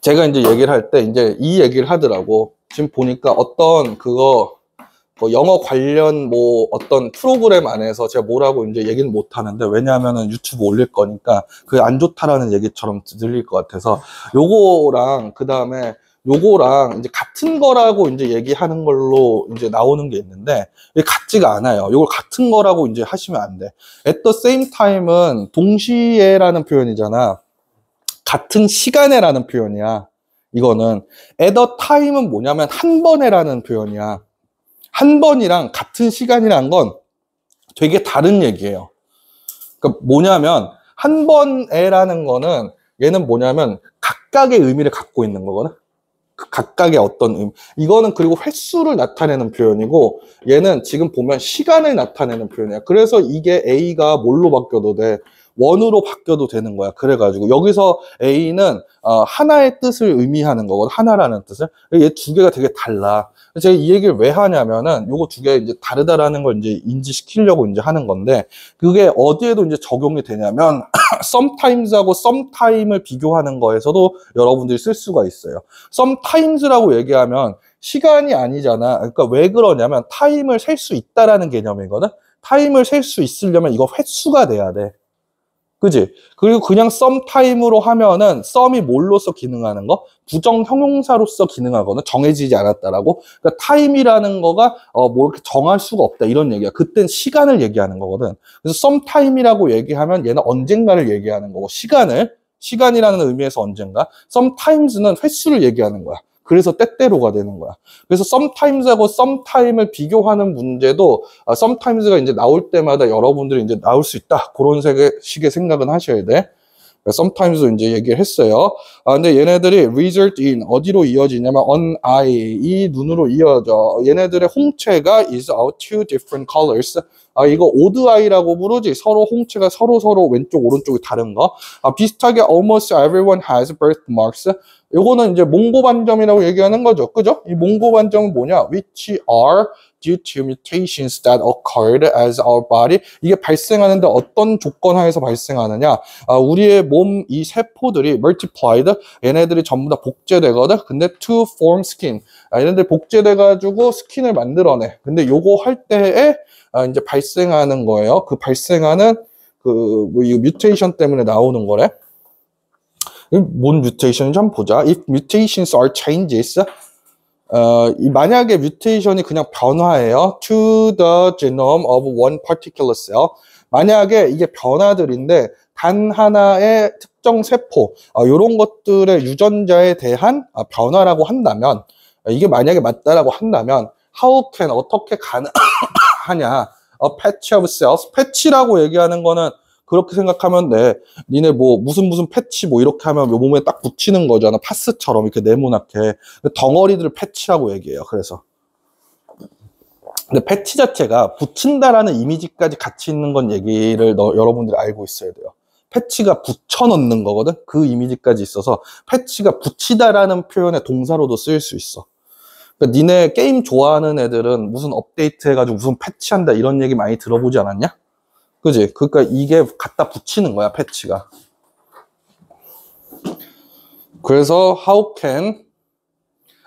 제가 이제 얘기를 할 때 이제 이 얘기를 하더라고. 지금 보니까 어떤 그거 뭐 영어 관련 뭐 어떤 프로그램 안에서 제가 뭐라고 이제 얘기는 못 하는데 왜냐하면은 유튜브 올릴 거니까 그게 안 좋다라는 얘기처럼 들릴 것 같아서 요거랑 그 다음에 요거랑 이제 같은 거라고 이제 얘기하는 걸로 이제 나오는 게 있는데 이게 같지가 않아요. 요걸 같은 거라고 이제 하시면 안 돼. At the same time은 동시에라는 표현이잖아. 같은 시간에라는 표현이야. 이거는 at a time은 뭐냐면 한 번에라는 표현이야. 한 번이랑 같은 시간이란 건 되게 다른 얘기예요. 그러니까 뭐냐면 한 번에라는 거는 얘는 뭐냐면 각각의 의미를 갖고 있는 거거든. 각각의 어떤 의미. 이거는 그리고 횟수를 나타내는 표현이고 얘는 지금 보면 시간을 나타내는 표현이야. 그래서 이게 A가 뭘로 바뀌어도 돼. 원으로 바뀌어도 되는 거야. 그래가지고 여기서 A는 하나의 뜻을 의미하는 거거든. 하나라는 뜻을. 얘 두 개가 되게 달라. 제가 이 얘기를 왜 하냐면은 요거 두 개 이제 다르다라는 걸 이제 인지시키려고 이제 하는 건데 그게 어디에도 이제 적용이 되냐면 sometimes하고 sometime을 비교하는 거에서도 여러분들이 쓸 수가 있어요. sometimes라고 얘기하면 시간이 아니잖아. 그러니까 왜 그러냐면 타임을 셀 수 있다라는 개념이거든. 타임을 셀 수 있으려면 이거 횟수가 돼야 돼. 그지? 그리고 그냥 썸타임으로 하면은 썸이 뭘로서 기능하는 거? 부정 형용사로서 기능하거든. 정해지지 않았다라고. 그러니까 타임이라는 거가 뭐 이렇게 정할 수가 없다 이런 얘기야. 그땐 시간을 얘기하는 거거든. 그래서 썸타임이라고 얘기하면 얘는 언젠가를 얘기하는 거고 시간이라는 의미에서 언젠가. 썸타임스는 횟수를 얘기하는 거야. 그래서 때때로가 되는 거야. 그래서 sometimes하고 sometime을 비교하는 문제도 sometimes가 이제 나올 때마다 여러분들이 이제 나올 수 있다. 그런 식의 생각은 하셔야 돼. sometimes도 이제 얘기를 했어요. 근데 얘네들이 result in 어디로 이어지냐면 on eye 이 눈으로 이어져. 얘네들의 홍채가 is of two different colors. 이거 odd eye라고 부르지. 서로 홍채가 서로 왼쪽 오른쪽이 다른 거. 비슷하게 almost everyone has birthmarks. 요거는 이제 몽고 반점이라고 얘기하는 거죠. 그죠? 이 몽고 반점은 뭐냐? which are due to mutations that occurred as our body. 이게 발생하는데 어떤 조건 하에서 발생하느냐? 우리의 몸 이 세포들이 multiplied. 얘네들이 전부 다 복제되거든. 근데 to form skin. 얘네들 복제돼가지고 스킨을 만들어내. 근데 요거 할 때에 이제 발생하는 거예요. 그 발생하는 이 뮤테이션 때문에 나오는 거래. 뭔 뮤테이션인지 한번 보자. If mutations are changes, 만약에 뮤테이션이 그냥 변화예요. To the genome of one particular cell. 만약에 이게 변화들인데 단 하나의 특정 세포, 이런 것들의 유전자에 대한 변화라고 한다면, 이게 만약에 맞다라고 한다면, how can 어떻게 가능하냐? A patch of cells. 패치라고 얘기하는 거는 그렇게 생각하면 돼. 니네 뭐 무슨 패치 뭐 이렇게 하면 요 몸에 딱 붙이는 거잖아. 파스처럼 이렇게 네모나게. 덩어리들을 패치라고 얘기해요. 그래서. 근데 패치 자체가 붙인다라는 이미지까지 같이 있는 건 얘기를 여러분들이 알고 있어야 돼요. 패치가 붙여넣는 거거든. 그 이미지까지 있어서 패치가 붙이다라는 표현의 동사로도 쓰일 수 있어. 그러니까 니네 게임 좋아하는 애들은 무슨 업데이트 해가지고 무슨 패치한다 이런 얘기 많이 들어보지 않았냐? 그지? 그러니까 이게 갖다 붙이는 거야, 패치가. 그래서 how can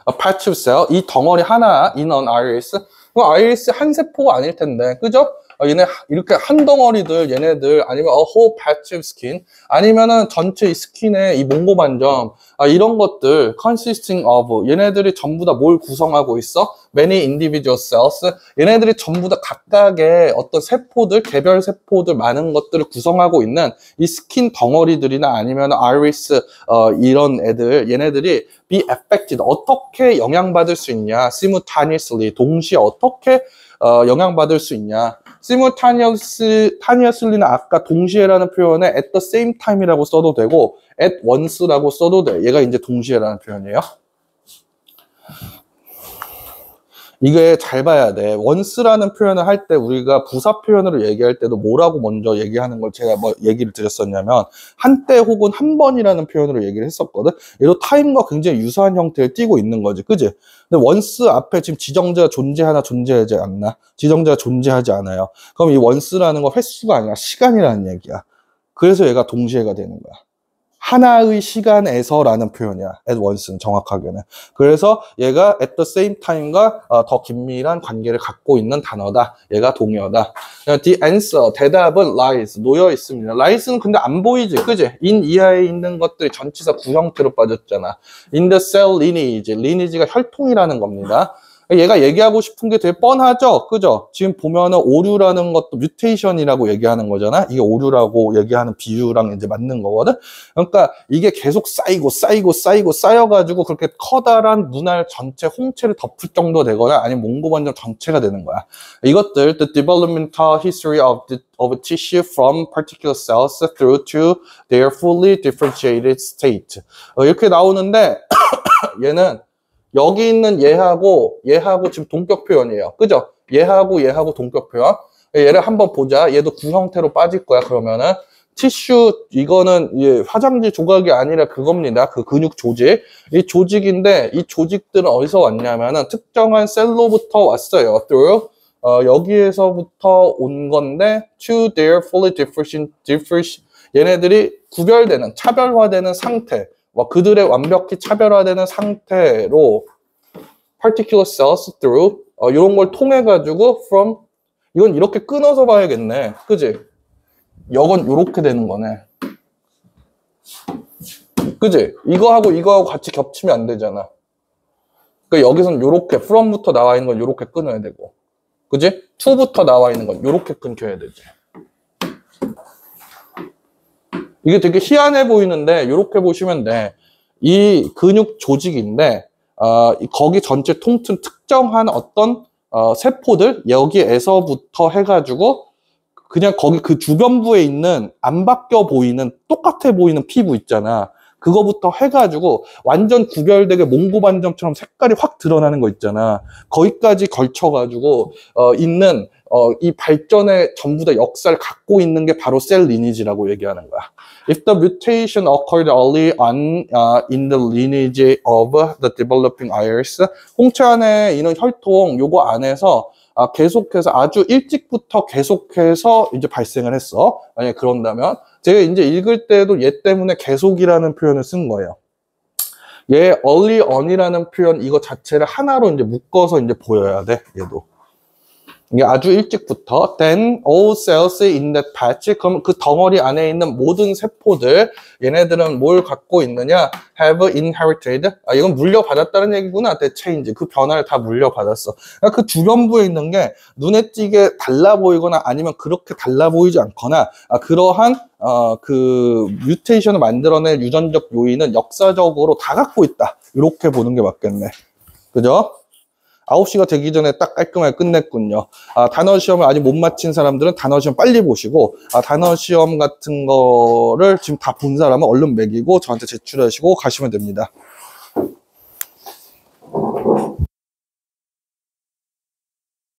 a patch of cell 이 덩어리 하나 in an iris iris 한 세포가 아닐 텐데, 그죠? 얘네 이렇게 한 덩어리들 얘네들 아니면 a whole patch of skin 아니면은 전체 이 스킨의 이 몽고 반점 이런 것들 consisting of 얘네들이 전부 다 뭘 구성하고 있어? many individual cells 얘네들이 전부 다 각각의 어떤 세포들 개별 세포들 많은 것들을 구성하고 있는 이 스킨 덩어리들이나 아니면 iris 이런 애들 얘네들이 be affected 어떻게 영향받을 수 있냐? simultaneously 동시에 어떻게 영향받을 수 있냐? simultaneously는 아까 동시에라는 표현에 at the same time이라고 써도 되고 at once라고 써도 돼. 얘가 이제 동시에라는 표현이에요. 이게 잘 봐야 돼. once라는 표현을 할 때 우리가 부사 표현으로 얘기할 때도 뭐라고 먼저 얘기하는 걸 제가 뭐 얘기를 드렸었냐면 한때 혹은 한 번이라는 표현으로 얘기를 했었거든. 얘도 time과 굉장히 유사한 형태를 띠고 있는 거지. 그지? 근데 once 앞에 지금 지정자가 존재하나 존재하지 않나? 지정자가 존재하지 않아요. 그럼 이 once라는 건 횟수가 아니라 시간이라는 얘기야. 그래서 얘가 동시에가 되는 거야. 하나의 시간에서라는 표현이야. at once는 정확하게는. 그래서 얘가 at the same time과 더 긴밀한 관계를 갖고 있는 단어다. 얘가 동의어다. The answer, 대답은 lies, 놓여 있습니다. lies는 근데 안 보이지, 그지? in 이하에 있는 것들이 전치사 구형태로 빠졌잖아. in the cell lineage, lineage가 혈통이라는 겁니다. 얘가 얘기하고 싶은 게 되게 뻔하죠? 그죠? 지금 보면은 오류라는 것도 뮤테이션이라고 얘기하는 거잖아? 이게 오류라고 얘기하는 비유랑 이제 맞는 거거든? 그러니까 이게 계속 쌓여가지고 그렇게 커다란 눈알 전체 홍채를 덮을 정도 되거나 아니면 몽고반점 전체가 되는 거야. 이것들, the developmental history of tissue from particular cells through to their fully differentiated state. 이렇게 나오는데, 얘는 여기 있는 얘하고 지금 동격 표현이에요. 그죠? 얘하고 동격 표현. 얘를 한번 보자. 얘도 구형태로 빠질 거야. 그러면은 티슈, 이거는 화장지 조각이 아니라 그겁니다. 그 근육 조직. 이 조직인데, 이 조직들은 어디서 왔냐면은 특정한 셀로부터 왔어요. through. 여기에서부터 온 건데, to their fully different, 얘네들이 구별되는, 차별화되는 상태, 그들의 완벽히 차별화되는 상태로 particular cells through, 이런 걸 통해 가지고 from, 이건 이렇게 끊어서 봐야겠네. 그지? 이건 이렇게 되는 거네. 그지? 이거하고 같이 겹치면 안 되잖아. 그러니까 여기서는 이렇게 from부터 나와 있는 건 이렇게 끊어야 되고, 그지? to부터 나와 있는 건 이렇게 끊겨야 되지. 이게 되게 희한해 보이는데 이렇게 보시면 돼. 이 근육 조직인데 거기 전체 통틀 특정한 어떤 세포들 여기에서부터 해가지고 그냥 거기 그 주변부에 있는 안 바뀌어 보이는 똑같아 보이는 피부 있잖아. 그거부터 해가지고 완전 구별되게 몽고반점처럼 색깔이 확 드러나는 거 있잖아. 거기까지 걸쳐가지고 있는 이 발전의 전부 다 역사를 갖고 있는 게 바로 셀 리니지라고 얘기하는 거야. If the mutation occurred early on in the lineage of the developing iris, 홍채 안에 있는 혈통 요거 안에서 계속해서 아주 일찍부터 계속해서 이제 발생을 했어. 만약에 그런다면 제가 이제 읽을 때도 얘 때문에 계속이라는 표현을 쓴 거예요. 얘 early on이라는 표현 이거 자체를 하나로 이제 묶어서 이제 보여야 돼. 얘도. 이게 아주 일찍부터 then all cells in that patch, 그럼 그 덩어리 안에 있는 모든 세포들 얘네들은 뭘 갖고 있느냐? have inherited, 이건 물려받았다는 얘기구나. that change, 그 변화를 다 물려받았어. 그러니까 그 주변부에 있는 게 눈에 띄게 달라 보이거나 아니면 그렇게 달라 보이지 않거나 그러한 그 뮤테이션을 만들어낸 유전적 요인은 역사적으로 다 갖고 있다. 이렇게 보는 게 맞겠네. 그죠? 9시가 되기 전에 딱 깔끔하게 끝냈군요. 단어 시험을 아직 못 마친 사람들은 단어 시험 빨리 보시고, 단어 시험 같은 거를 지금 다 본 사람은 얼른 매기고 저한테 제출하시고 가시면 됩니다.